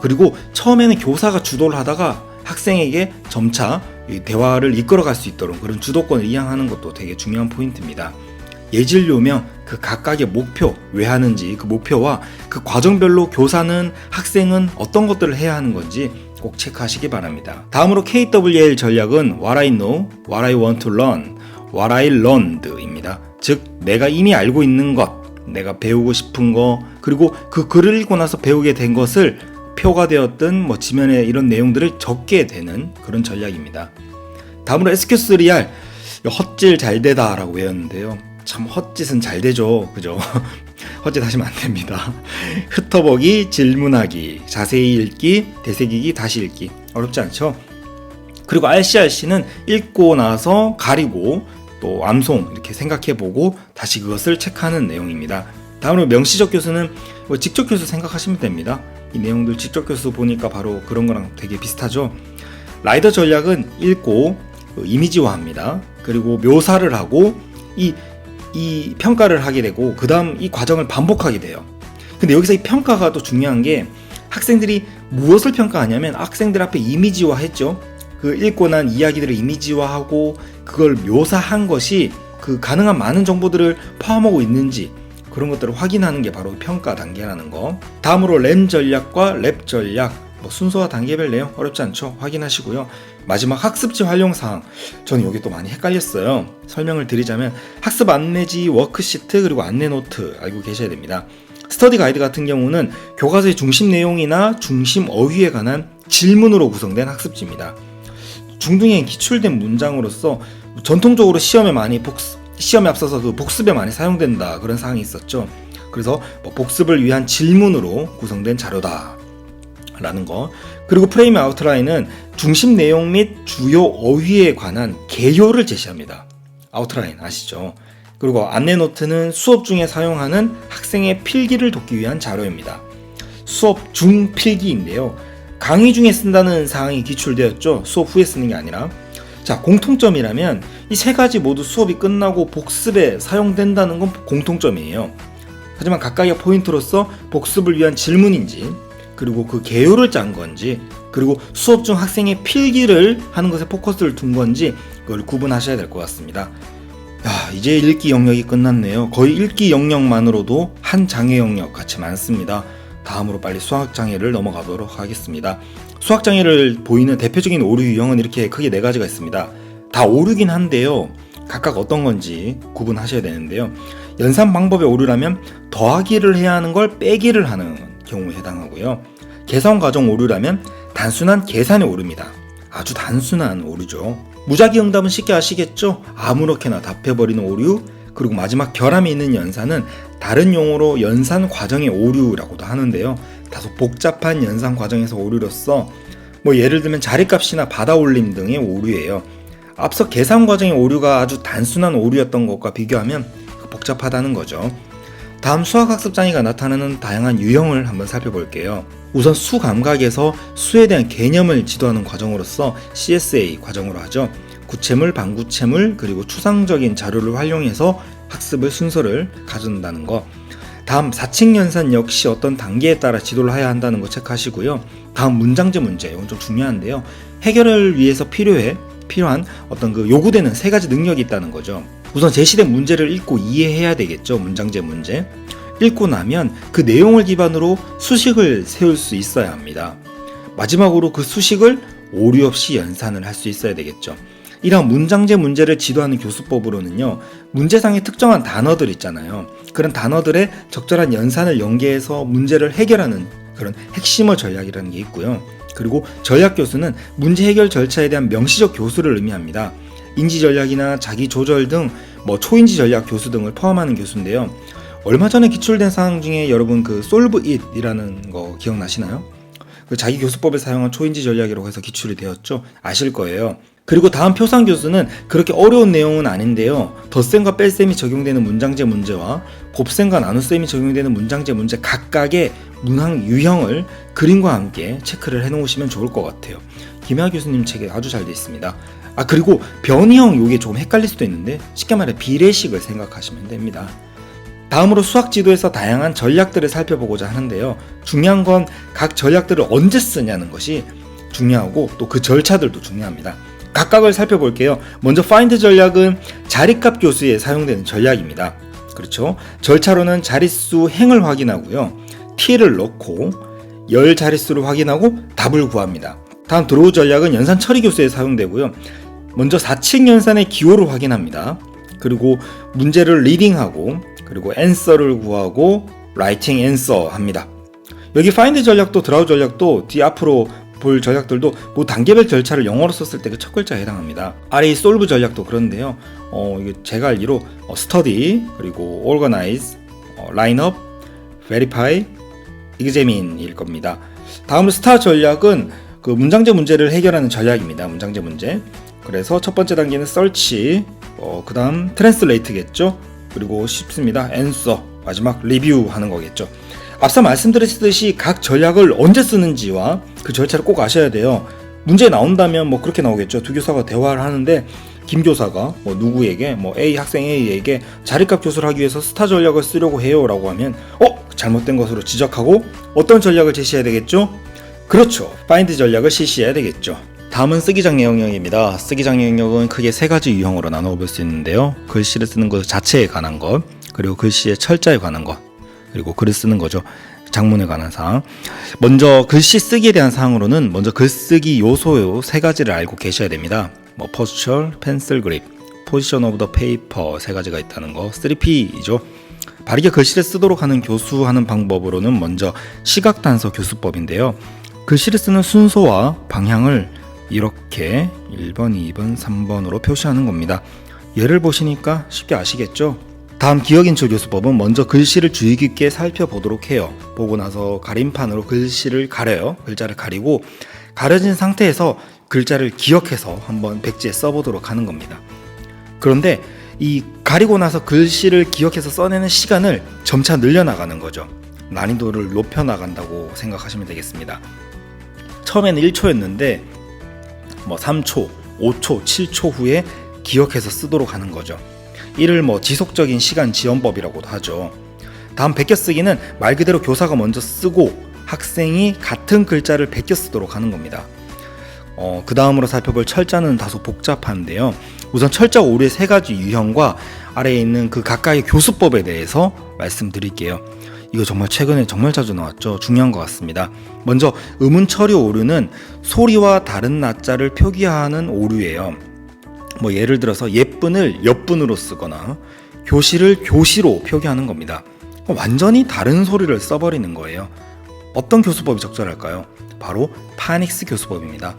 S1: 그리고 처음에는 교사가 주도를 하다가 학생에게 점차 이 대화를 이끌어갈 수 있도록 그런 주도권을 이양하는 것도 되게 중요한 포인트입니다. 예질 요명, 그 각각의 목표, 왜 하는지 그 목표와 그 과정별로 교사는 학생은 어떤 것들을 해야 하는 건지 꼭 체크하시기 바랍니다. 다음으로 KWL 전략은 What I know, What I want to learn, What I learned입니다. 즉 내가 이미 알고 있는 것, 내가 배우고 싶은 거, 그리고 그 글을 읽고 나서 배우게 된 것을 표가 되었든 지면에 이런 내용들을 적게 되는 그런 전략입니다. 다음으로 SQ3R, 헛질 잘 되다 라고 외웠는데요. 참 헛짓은 잘 되죠. 그죠? 헛짓 하시면 안 됩니다. 흩어보기, 질문하기, 자세히 읽기, 되새기기, 다시 읽기. 어렵지 않죠? 그리고 RCRC는 읽고 나서 가리고 또 암송 이렇게 생각해보고 다시 그것을 체크하는 내용입니다. 다음으로 명시적 교수는 직접 교수 생각하시면 됩니다. 이 내용들 직접 교수 보니까 바로 그런 거랑 되게 비슷하죠. 라이더 전략은 읽고 이미지화합니다. 그리고 묘사를 하고 이 평가를 하게 되고 그 다음 이 과정을 반복하게 돼요. 근데 여기서 이 평가가 또 중요한 게 학생들이 무엇을 평가하냐면 학생들 앞에 이미지화 했죠. 그 읽고 난 이야기들을 이미지화하고 그걸 묘사한 것이 그 가능한 많은 정보들을 포함하고 있는지 그런 것들을 확인하는 게 바로 평가 단계라는 거. 다음으로 램 전략과 랩 전략, 순서와 단계별 내용 어렵지 않죠? 확인하시고요. 마지막 학습지 활용사항, 저는 여기 또 많이 헷갈렸어요. 설명을 드리자면 학습 안내지, 워크시트, 그리고 안내 노트 알고 계셔야 됩니다. 스터디 가이드 같은 경우는 교과서의 중심 내용이나 중심 어휘에 관한 질문으로 구성된 학습지입니다. 중등에 기출된 문장으로서 전통적으로 시험에 앞서서 그 복습에 많이 사용된다 그런 사항이 있었죠. 그래서 복습을 위한 질문으로 구성된 자료다 라는 거. 그리고 프레임 아웃라인은 중심 내용 및 주요 어휘에 관한 개요를 제시합니다. 아웃라인 아시죠? 그리고 안내 노트는 수업 중에 사용하는 학생의 필기를 돕기 위한 자료입니다. 수업 중 필기인데요. 강의 중에 쓴다는 사항이 기출되었죠. 수업 후에 쓰는 게 아니라. 자, 공통점이라면 이 세 가지 모두 수업이 끝나고 복습에 사용된다는 건 공통점이에요. 하지만 각각의 포인트로서 복습을 위한 질문인지, 그리고 그 개요를 짠 건지, 그리고 수업 중 학생의 필기를 하는 것에 포커스를 둔 건지 그걸 구분하셔야 될 것 같습니다. 야, 이제 읽기 영역이 끝났네요. 거의 읽기 영역만으로도 한 장애 영역 같이 많습니다. 다음으로 빨리 수학장애를 넘어가 보도록 하겠습니다. 수학장애를 보이는 대표적인 오류 유형은 이렇게 크게 4가지가 있습니다. 다 오류긴 한데요. 각각 어떤 건지 구분하셔야 되는데요. 연산 방법의 오류라면 더하기를 해야 하는 걸 빼기를 하는 경우에 해당하고요. 계산 과정 오류라면 단순한 계산의 오류입니다. 아주 단순한 오류죠. 무작위 응답은 쉽게 아시겠죠? 아무렇게나 답해버리는 오류. 그리고 마지막 결함이 있는 연산은 다른 용어로 연산 과정의 오류라고도 하는데요. 다소 복잡한 연산 과정에서 오류로서 예를 들면 자리값이나 받아올림 등의 오류예요. 앞서 계산 과정의 오류가 아주 단순한 오류였던 것과 비교하면 복잡하다는 거죠. 다음 수학학습 장애가 나타나는 다양한 유형을 한번 살펴볼게요. 우선 수 감각에서 수에 대한 개념을 지도하는 과정으로서 CSA 과정으로 하죠. 구체물, 반구체물, 그리고 추상적인 자료를 활용해서 학습의 순서를 가져온다는 거. 다음 4층 연산 역시 어떤 단계에 따라 지도를 해야 한다는 거 체크하시고요. 다음 문장제 문제, 이건 좀 중요한데요. 해결을 위해서 필요한 어떤 그 요구되는 3가지 능력이 있다는 거죠. 우선 제시된 문제를 읽고 이해해야 되겠죠. 문장제 문제. 읽고 나면 그 내용을 기반으로 수식을 세울 수 있어야 합니다. 마지막으로 그 수식을 오류 없이 연산을 할 수 있어야 되겠죠. 이런 문장제 문제를 지도하는 교수법으로는요, 문제상의 특정한 단어들 있잖아요. 그런 단어들의 적절한 연산을 연계해서 문제를 해결하는 그런 핵심어 전략이라는 게 있고요. 그리고 전략 교수는 문제 해결 절차에 대한 명시적 교수를 의미합니다. 인지 전략이나 자기 조절 등 초인지 전략 교수 등을 포함하는 교수인데요. 얼마 전에 기출된 사항 중에 여러분 그 solve it이라는 거 기억나시나요? 그 자기 교수법에 사용한 초인지 전략이라고 해서 기출이 되었죠. 아실 거예요. 그리고 다음 표상 교수는 그렇게 어려운 내용은 아닌데요. 덧셈과 뺄셈이 적용되는 문장제 문제와 곱셈과 나눗셈이 적용되는 문장제 문제 각각의 문항 유형을 그림과 함께 체크를 해놓으시면 좋을 것 같아요. 김하 교수님 책에 아주 잘 되어 있습니다. 그리고 변형 요게 조금 헷갈릴 수도 있는데 쉽게 말해 비례식을 생각하시면 됩니다. 다음으로 수학 지도에서 다양한 전략들을 살펴보고자 하는데요. 중요한 건 각 전략들을 언제 쓰냐는 것이 중요하고 또 그 절차들도 중요합니다. 각각을 살펴볼게요. 먼저 find 전략은 자리값 교수에 사용되는 전략입니다. 그렇죠? 절차로는 자릿수 행을 확인하고요. t를 넣고 열 자릿수를 확인하고 답을 구합니다. 다음 드로우 전략은 연산 처리 교수에 사용되고요. 먼저 4층 연산의 기호를 확인합니다. 그리고 문제를 리딩하고 그리고 answer를 구하고 writing answer 합니다. 여기 find 전략도 드로우 전략도 뒤 앞으로 볼 전략들도 단계별 절차를 영어로 썼을 때 그 첫 글자에 해당합니다. 아래 이 solve 전략도 그런데요. 이게 제가 알기로 study, 그리고 organize, line up, verify, examine일 겁니다. 다음으로 star 전략은 그 문장제 문제를 해결하는 전략입니다. 문장제 문제. 그래서 첫 번째 단계는 search, 그 다음 translate겠죠. 그리고 쉽습니다. answer, 마지막 review 하는 거겠죠. 앞서 말씀드렸듯이 각 전략을 언제 쓰는지와 그 절차를 꼭 아셔야 돼요. 문제 나온다면 그렇게 나오겠죠. 두 교사가 대화를 하는데 김 교사가 누구에게 A 학생 A에게 자리값 교수를 하기 위해서 스타 전략을 쓰려고 해요 라고 하면 잘못된 것으로 지적하고 어떤 전략을 제시해야 되겠죠? 그렇죠. find 전략을 실시해야 되겠죠. 다음은 쓰기장애 영역입니다. 쓰기장애 영역은 크게 세 가지 유형으로 나누어 볼 수 있는데요. 글씨를 쓰는 것 자체에 관한 것, 그리고 글씨의 철자에 관한 것, 그리고 글을 쓰는 거죠. 작문에 관한 사항. 먼저 글씨 쓰기에 대한 사항으로는 먼저 글쓰기 요소 세 가지를 알고 계셔야 됩니다. 포스처, 펜슬 그립, 포지션 오브 더 페이퍼 세 가지가 있다는 거. 3P이죠. 바르게 글씨를 쓰도록 하는 교수하는 방법으로는 먼저 시각 단서 교수법인데요. 글씨를 쓰는 순서와 방향을 이렇게 1번, 2번, 3번으로 표시하는 겁니다. 예를 보시니까 쉽게 아시겠죠? 다음 기억인출 교수법은 먼저 글씨를 주의 깊게 살펴보도록 해요. 보고 나서 가림판으로 글씨를 가려요. 글자를 가리고 가려진 상태에서 글자를 기억해서 한번 백지에 써보도록 하는 겁니다. 그런데 이 가리고 나서 글씨를 기억해서 써내는 시간을 점차 늘려나가는 거죠. 난이도를 높여나간다고 생각하시면 되겠습니다. 처음에는 1초였는데 3초, 5초, 7초 후에 기억해서 쓰도록 하는 거죠. 이를 지속적인 시간 지연법이라고도 하죠. 다음 베껴쓰기는 말 그대로 교사가 먼저 쓰고 학생이 같은 글자를 베껴 쓰도록 하는 겁니다. 그 다음으로 살펴볼 철자는 다소 복잡한데요. 우선 철자 오류의 세 가지 유형과 아래에 있는 그 각각의 교수법에 대해서 말씀드릴게요. 이거 정말 최근에 정말 자주 나왔죠. 중요한 것 같습니다. 먼저 음운 처리 오류는 소리와 다른 낮자를 표기하는 오류예요. 예를 들어서 예쁜을 엿분으로 쓰거나 교실을 교시로 표기하는 겁니다. 완전히 다른 소리를 써버리는 거예요. 어떤 교수법이 적절할까요? 바로 파닉스 교수법입니다.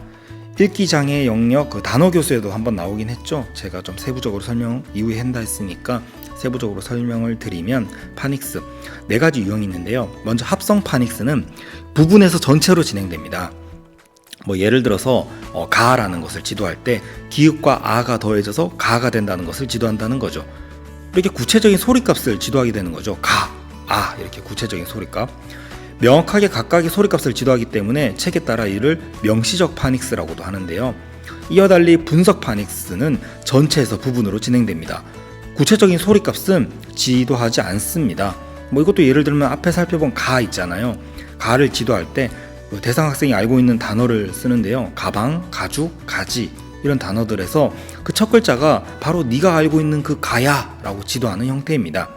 S1: 읽기장애 영역 단어 교수에도 한번 나오긴 했죠. 제가 좀 세부적으로 설명 이후에 한다 했으니까 세부적으로 설명을 드리면 파닉스 네 가지 유형이 있는데요. 먼저 합성 파닉스는 부분에서 전체로 진행됩니다. 예를 들어서 가라는 것을 지도할 때 기읍과 아가 더해져서 가가 된다는 것을 지도한다는 거죠. 이렇게 구체적인 소리값을 지도하게 되는 거죠. 가, 아 이렇게 구체적인 소리값. 명확하게 각각의 소리값을 지도하기 때문에 책에 따라 이를 명시적 파닉스라고도 하는데요. 이와 달리 분석 파닉스는 전체에서 부분으로 진행됩니다. 구체적인 소리값은 지도하지 않습니다. 이것도 예를 들면 앞에 살펴본 가 있잖아요. 가를 지도할 때 대상 학생이 알고 있는 단어를 쓰는데요. 가방, 가죽, 가지 이런 단어들에서 그 첫 글자가 바로 네가 알고 있는 그 가야 라고 지도하는 형태입니다.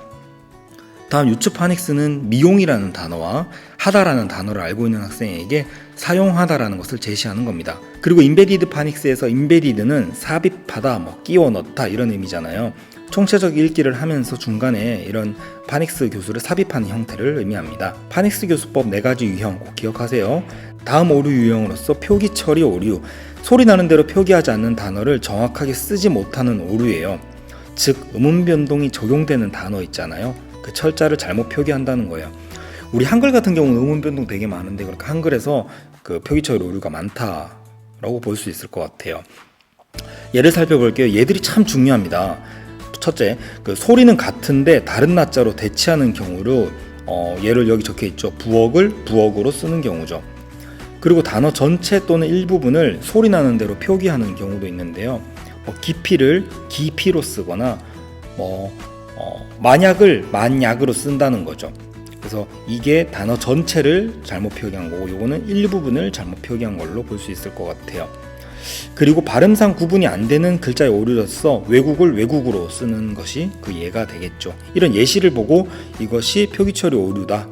S1: 다음 유추 파닉스는 미용이라는 단어와 하다라는 단어를 알고 있는 학생에게 사용하다라는 것을 제시하는 겁니다. 그리고 인베디드 파닉스에서 인베디드는 삽입하다, 끼워 넣다 이런 의미잖아요. 총체적 읽기를 하면서 중간에 이런 파닉스 교수를 삽입하는 형태를 의미합니다. 파닉스 교수법 4가지 유형 꼭 기억하세요. 다음 오류 유형으로서 표기 처리 오류. 소리 나는 대로 표기하지 않는 단어를 정확하게 쓰지 못하는 오류예요. 즉 음운 변동이 적용되는 단어 있잖아요. 그 철자를 잘못 표기한다는 거예요. 우리 한글 같은 경우는 음운 변동 되게 많은데 그러니까 한글에서 그 표기 처리 오류가 많다라고 볼 수 있을 것 같아요. 예를 살펴볼게요. 얘들이 참 중요합니다. 첫째, 그 소리는 같은데 다른 낮자로 대치하는 경우로 예를 여기 적혀 있죠. 부엌을 부엌으로 쓰는 경우죠. 그리고 단어 전체 또는 일부분을 소리 나는 대로 표기하는 경우도 있는데요. 깊이를 깊이로 쓰거나 만약을 만약으로 쓴다는 거죠. 그래서 이게 단어 전체를 잘못 표기한 거고 요거는 일부분을 잘못 표기한 걸로 볼 수 있을 것 같아요. 그리고 발음상 구분이 안 되는 글자의 오류로서 외국을 외국으로 쓰는 것이 그 예가 되겠죠. 이런 예시를 보고 이것이 표기 처리 오류다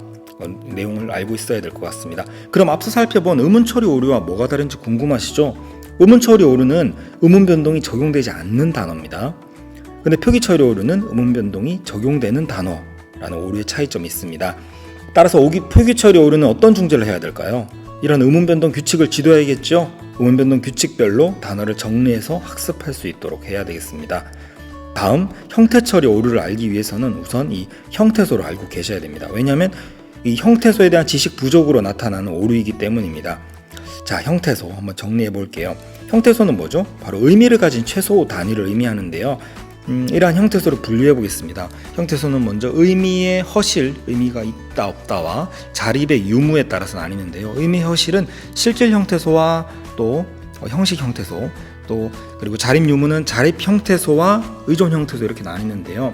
S1: 내용을 알고 있어야 될 것 같습니다. 그럼 앞서 살펴본 음운 처리 오류와 뭐가 다른지 궁금하시죠? 음운 처리 오류는 음운 변동이 적용되지 않는 단어입니다. 근데 표기 처리 오류는 음운 변동이 적용되는 단어라는 오류의 차이점이 있습니다. 따라서 표기 처리 오류는 어떤 중재를 해야 될까요? 이런 음운 변동 규칙을 지도해야겠죠. 음운 변동 규칙별로 단어를 정리해서 학습할 수 있도록 해야 되겠습니다. 다음 형태 처리 오류를 알기 위해서는 우선 이 형태소를 알고 계셔야 됩니다. 왜냐하면 이 형태소에 대한 지식 부족으로 나타나는 오류이기 때문입니다. 자, 형태소 한번 정리해 볼게요. 형태소는 뭐죠? 바로 의미를 가진 최소 단위를 의미하는데요. 이러한 형태소를 분류해 보겠습니다. 형태소는 먼저 의미의 허실, 의미가 있다 없다와 자립의 유무에 따라서 나뉘는데요. 의미의 허실은 실질 형태소와 또 형식 형태소, 또 그리고 자립 유무는 자립 형태소와 의존 형태소 이렇게 나뉘는데요.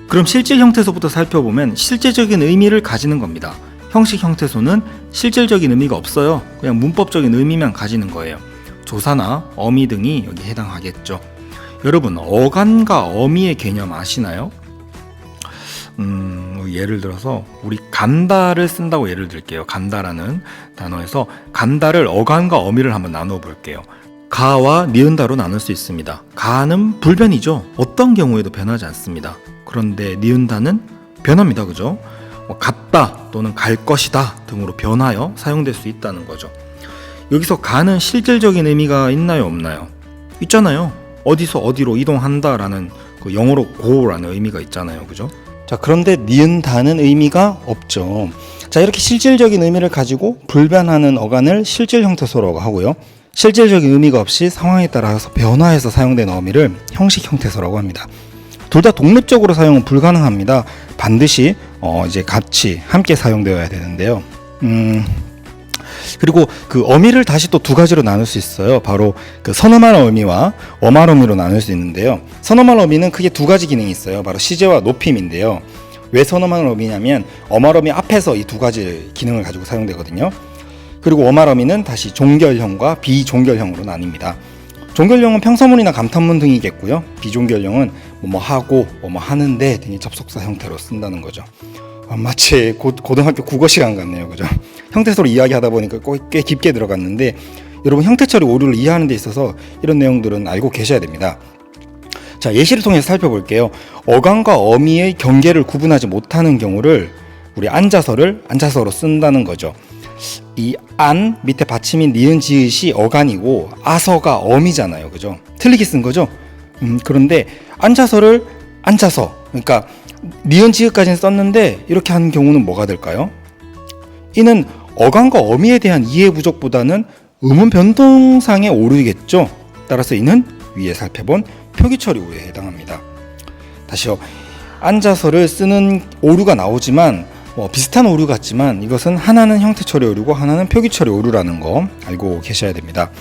S1: 그럼 실질 형태소부터 살펴보면 실제적인 의미를 가지는 겁니다. 형식 형태소는 실질적인 의미가 없어요. 그냥 문법적인 의미만 가지는 거예요. 조사나 어미 등이 여기 해당하겠죠. 여러분, 어간과 어미의 개념 아시나요? 예를 들어서 우리 간다를 쓴다고 예를 들게요. 간다라는 단어에서 간다를 어간과 어미를 한번 나누어 볼게요. 가와 니은다로 나눌 수 있습니다. 가는 불변이죠. 어떤 경우에도 변하지 않습니다. 그런데 니은다는 변합니다. 그죠? 갔다 또는 갈 것이다 등으로 변하여 사용될 수 있다는 거죠. 여기서 가는 실질적인 의미가 있나요? 없나요? 있잖아요. 어디서 어디로 이동한다라는 그 영어로 go라는 의미가 있잖아요. 그죠? 자, 그런데 니은다는 의미가 없죠. 자, 이렇게 실질적인 의미를 가지고 불변하는 어간을 실질 형태소라고 하고요. 실질적인 의미가 없이 상황에 따라서 변화해서 사용된 어미를 형식 형태소라고 합니다. 둘 다 독립적으로 사용은 불가능합니다. 반드시 이제 같이 함께 사용되어야 되는데요. 그리고 그 어미를 다시 또 두 가지로 나눌 수 있어요. 바로 그 선어말 어미와 어말 어미로 나눌 수 있는데요. 선어말 어미는 크게 두 가지 기능이 있어요. 바로 시제와 높임인데요. 왜 선어말 어미냐면 어말 어미 앞에서 이 두 가지 기능을 가지고 사용되거든요. 그리고 어말 어미는 다시 종결형과 비종결형으로 나뉩니다. 종결형은 평서문이나 감탄문 등이겠고요. 비종결형은 뭐뭐 하고 뭐뭐 하는데 등의 접속사 형태로 쓴다는 거죠. 마치 고등학교 국어 시간 같네요. 그죠? 형태소로 이야기하다 보니까 꽤 깊게 들어갔는데 여러분 형태처리 오류를 이해하는 데 있어서 이런 내용들은 알고 계셔야 됩니다. 자, 예시를 통해서 살펴볼게요. 어간과 어미의 경계를 구분하지 못하는 경우를 우리 안자서를 안자서로 쓴다는 거죠. 이 안 밑에 받침인 니은 지읒이 어간이고 아서가 어미잖아요. 그죠? 틀리게 쓴 거죠? 그런데 안자서를 안자서, 그러니까 니은 지읒까지는 썼는데 이렇게 하는 경우는 뭐가 될까요? 이는 어간과 어미에 대한 이해 부족보다는 음운 변동상의 오류이겠죠. 따라서 이는 위에 살펴본 표기처리 오류에 해당합니다. 다시요. 안자서를 쓰는 오류가 나오지만 비슷한 오류 같지만 이것은 하나는 형태처리 오류고 하나는 표기처리 오류라는 거 알고 계셔야 됩니다.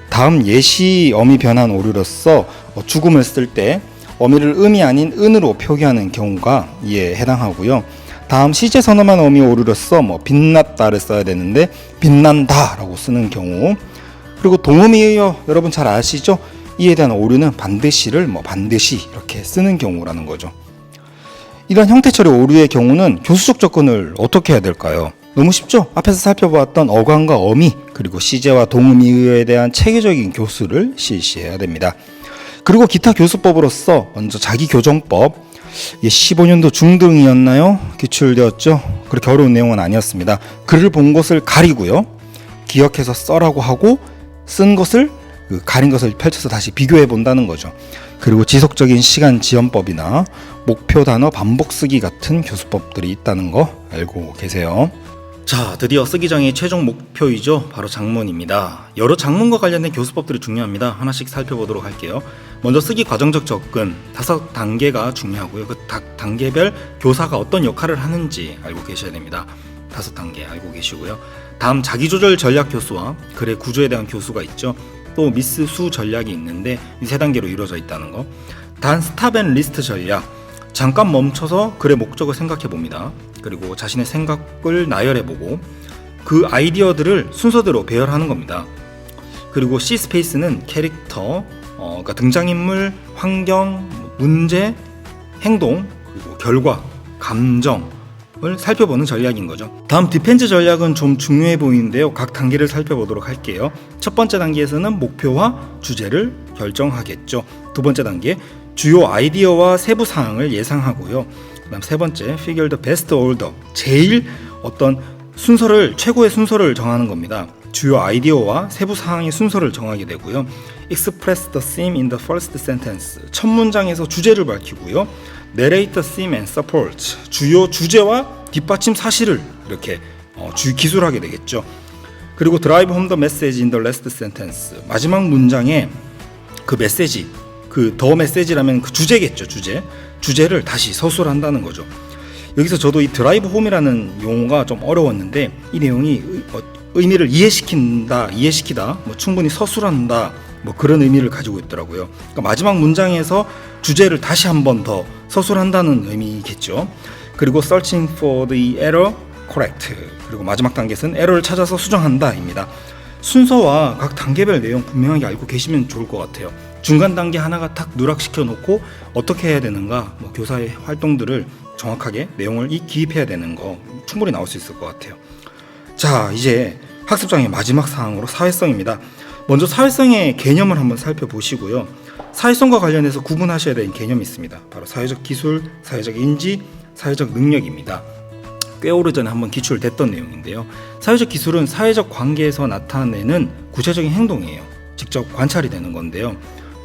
S1: 다음 예시 어미 변환 오류로서 죽음을 쓸 때 어미를 음이 아닌 은으로 표기하는 경우가 이에 해당하고요. 다음 시제 선어만 어미 오류로서 빛났다를 써야 되는데 빛난다라고 쓰는 경우, 그리고 동음이에요. 여러분 잘 아시죠? 이에 대한 오류는 반드시를 반드시 이렇게 쓰는 경우라는 거죠. 이런 형태처리 오류의 경우는 교수적 접근을 어떻게 해야 될까요? 너무 쉽죠? 앞에서 살펴보았던 어간과 어미 그리고 시제와 동음이에 대한 체계적인 교수를 실시해야 됩니다. 그리고 기타 교수법으로서 먼저 자기교정법, 15년도 중등이었나요? 기출되었죠? 그렇게 어려운 내용은 아니었습니다. 글을 본 것을 가리고요. 기억해서 써라고 하고 쓴 것을 가린 것을 펼쳐서 다시 비교해 본다는 거죠. 그리고 지속적인 시간 지연법이나 목표 단어 반복 쓰기 같은 교수법들이 있다는 거 알고 계세요. 자, 드디어 쓰기장의 최종 목표이죠. 바로 장문입니다. 여러 장문과 관련된 교수법들이 중요합니다. 하나씩 살펴보도록 할게요. 먼저 쓰기 과정적 접근 5단계가 중요하고요. 그 단계별 교사가 어떤 역할을 하는지 알고 계셔야 됩니다. 5단계 알고 계시고요. 다음 자기조절 전략 교수와 글의 구조에 대한 교수가 있죠. 또 미스 수 전략이 있는데 이 3단계로 이루어져 있다는 거. 단 스탑 앤 리스트 전략, 잠깐 멈춰서 글의 목적을 생각해 봅니다. 그리고 자신의 생각을 나열해보고 그 아이디어들을 순서대로 배열하는 겁니다. 그리고 C 스페이스는 캐릭터, 그러니까 등장인물, 환경, 문제, 행동, 그리고 결과, 감정을 살펴보는 전략인 거죠. 다음 디펜스 전략은 좀 중요해 보이는데요. 각 단계를 살펴보도록 할게요. 첫 번째 단계에서는 목표와 주제를 결정하겠죠. 두 번째 단계, 주요 아이디어와 세부 사항을 예상하고요. 그다음 세 번째, figure the best order, 제일 어떤 순서를, 최고의 순서를 정하는 겁니다. 주요 아이디어와 세부 사항의 순서를 정하게 되고요. express the theme in the first sentence, 첫 문장에서 주제를 밝히고요. narrate the theme and support, 주요 주제와 뒷받침 사실을 이렇게 기술하게 되겠죠. 그리고 drive home the message in the last sentence, 마지막 문장에 그 메시지, 그 더 메시지라면 그 주제겠죠. 주제를 다시 서술한다는 거죠. 여기서 저도 이 드라이브 홈이라는 용어가 좀 어려웠는데 이 내용이 의미를 이해시키다, 충분히 서술한다, 그런 의미를 가지고 있더라고요. 그러니까 마지막 문장에서 주제를 다시 한 번 더 서술한다는 의미겠죠. 그리고 searching for the error correct, 그리고 마지막 단계에서는 에러를 찾아서 수정한다입니다. 순서와 각 단계별 내용 분명하게 알고 계시면 좋을 것 같아요. 중간 단계 하나가 탁 누락시켜 놓고 어떻게 해야 되는가, 교사의 활동들을 정확하게 내용을 기입해야 되는 거 충분히 나올 수 있을 것 같아요. 자, 이제 학습장의 마지막 사항으로 사회성입니다. 먼저 사회성의 개념을 한번 살펴보시고요. 사회성과 관련해서 구분하셔야 되는 개념이 있습니다. 바로 사회적 기술, 사회적 인지, 사회적 능력입니다. 꽤 오래전에 한번 기출됐던 내용인데요. 사회적 기술은 사회적 관계에서 나타내는 구체적인 행동이에요. 직접 관찰이 되는 건데요.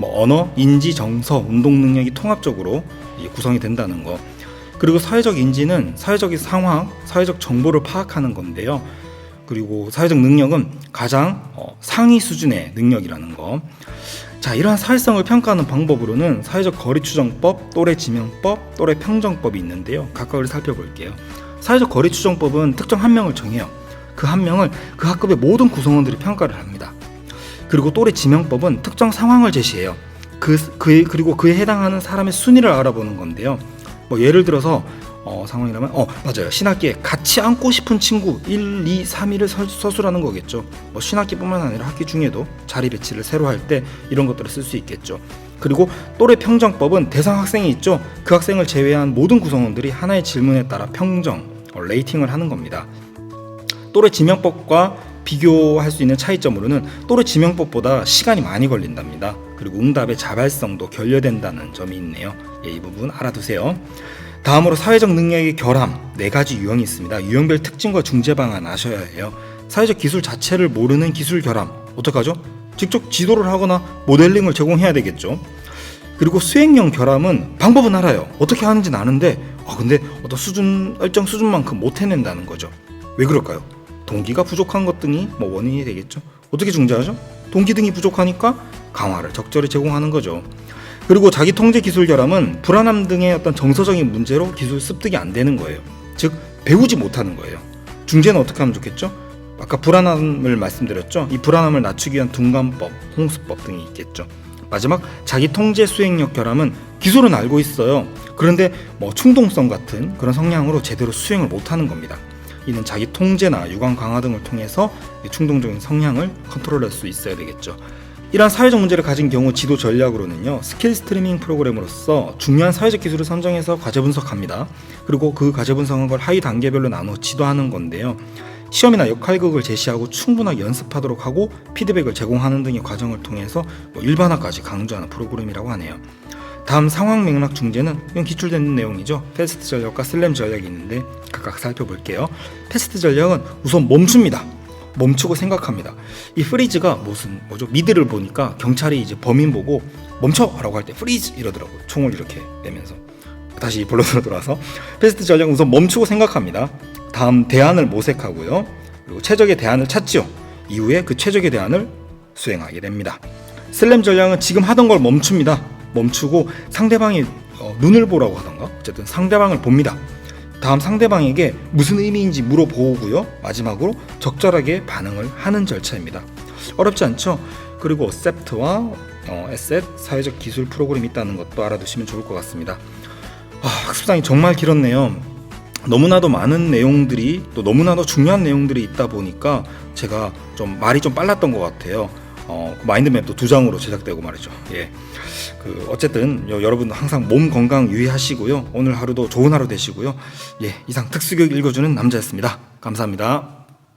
S1: 언어, 인지, 정서, 운동 능력이 통합적으로 구성이 된다는 거. 그리고 사회적 인지는 사회적인 상황, 사회적 정보를 파악하는 건데요. 그리고 사회적 능력은 가장 상위 수준의 능력이라는 거. 자, 이러한 사회성을 평가하는 방법으로는 사회적 거리추정법, 또래지명법, 또래평정법이 있는데요. 각각을 살펴볼게요. 사회적 거리추정법은 특정 한 명을 정해요. 그 한 명을 그 학급의 모든 구성원들이 평가를 합니다. 그리고 또래지명법은 특정 상황을 제시해요. 그리고 그에 해당하는 사람의 순위를 알아보는 건데요. 예를 들어서 상황이라면 맞아요. 신학기에 같이 앉고 싶은 친구 1, 2, 3위를 서술하는 거겠죠. 신학기뿐만 아니라 학기 중에도 자리 배치를 새로 할 때 이런 것들을 쓸 수 있겠죠. 그리고 또래 평정법은 대상 학생이 있죠. 그 학생을 제외한 모든 구성원들이 하나의 질문에 따라 평정, 레이팅을 하는 겁니다. 또래 지명법과 비교할 수 있는 차이점으로는 또래 지명법보다 시간이 많이 걸린답니다. 그리고 응답의 자발성도 결여된다는 점이 있네요. 이 부분 알아두세요. 다음으로 사회적 능력의 결함 4가지 유형이 있습니다. 유형별 특징과 중재 방안 아셔야 해요. 사회적 기술 자체를 모르는 기술 결함 어떡하죠? 직접 지도를 하거나 모델링을 제공해야 되겠죠. 그리고 수행형 결함은 방법은 알아요. 어떻게 하는지는 아는데 근데 일정 수준만큼 못 해낸다는 거죠. 왜 그럴까요? 동기가 부족한 것 등이 원인이 되겠죠. 어떻게 중재하죠? 동기 등이 부족하니까 강화를 적절히 제공하는 거죠. 그리고 자기 통제 기술 결함은 불안함 등의 어떤 정서적인 문제로 기술 습득이 안 되는 거예요. 즉 배우지 못하는 거예요. 중재는 어떻게 하면 좋겠죠? 아까 불안함을 말씀드렸죠. 이 불안함을 낮추기 위한 둔감법, 홍수법 등이 있겠죠. 마지막 자기 통제 수행력 결함은 기술은 알고 있어요. 그런데 충동성 같은 그런 성향으로 제대로 수행을 못하는 겁니다. 이는 자기 통제나 유관 강화 등을 통해서 충동적인 성향을 컨트롤할 수 있어야 되겠죠. 이러한 사회적 문제를 가진 경우 지도 전략으로는요, 스킬 스트리밍 프로그램으로서 중요한 사회적 기술을 선정해서 과제 분석합니다. 그리고 그 과제 분석한 걸 하위 단계별로 나눠 지도하는 건데요. 시험이나 역할극을 제시하고 충분하게 연습하도록 하고 피드백을 제공하는 등의 과정을 통해서 일반화까지 강조하는 프로그램이라고 하네요. 다음 상황 맥락 중재는 이건 기출되는 내용이죠. 패스트 전략과 슬램 전략이 있는데 각각 살펴볼게요. 패스트 전략은 우선 멈춥니다. 멈추고 생각합니다. 이 프리즈가 미드를 보니까 경찰이 이제 범인 보고 멈춰라고 할 때 프리즈 이러더라고요. 총을 이렇게 내면서. 다시 본론으로 돌아서 패스트 전략은 우선 멈추고 생각합니다. 다음 대안을 모색하고요. 그리고 최적의 대안을 찾죠. 이후에 그 최적의 대안을 수행하게 됩니다. 슬램 전략은 지금 하던 걸 멈춥니다. 멈추고 상대방이 눈을 보라고 하던가 어쨌든 상대방을 봅니다. 다음 상대방에게 무슨 의미인지 물어보고요. 마지막으로 적절하게 반응을 하는 절차입니다. 어렵지 않죠? 그리고 어셉트와 에셋 사회적 기술 프로그램이 있다는 것도 알아두시면 좋을 것 같습니다. 학습장이 정말 길었네요. 너무나도 많은 내용들이 또 너무나도 중요한 내용들이 있다 보니까 제가 좀 말이 좀 빨랐던 것 같아요. 마인드맵도 2장으로 제작되고 말이죠. 어쨌든 여러분 항상 몸 건강 유의하시고요. 오늘 하루도 좋은 하루 되시고요. 이상 특수교육 읽어주는 남자였습니다. 감사합니다.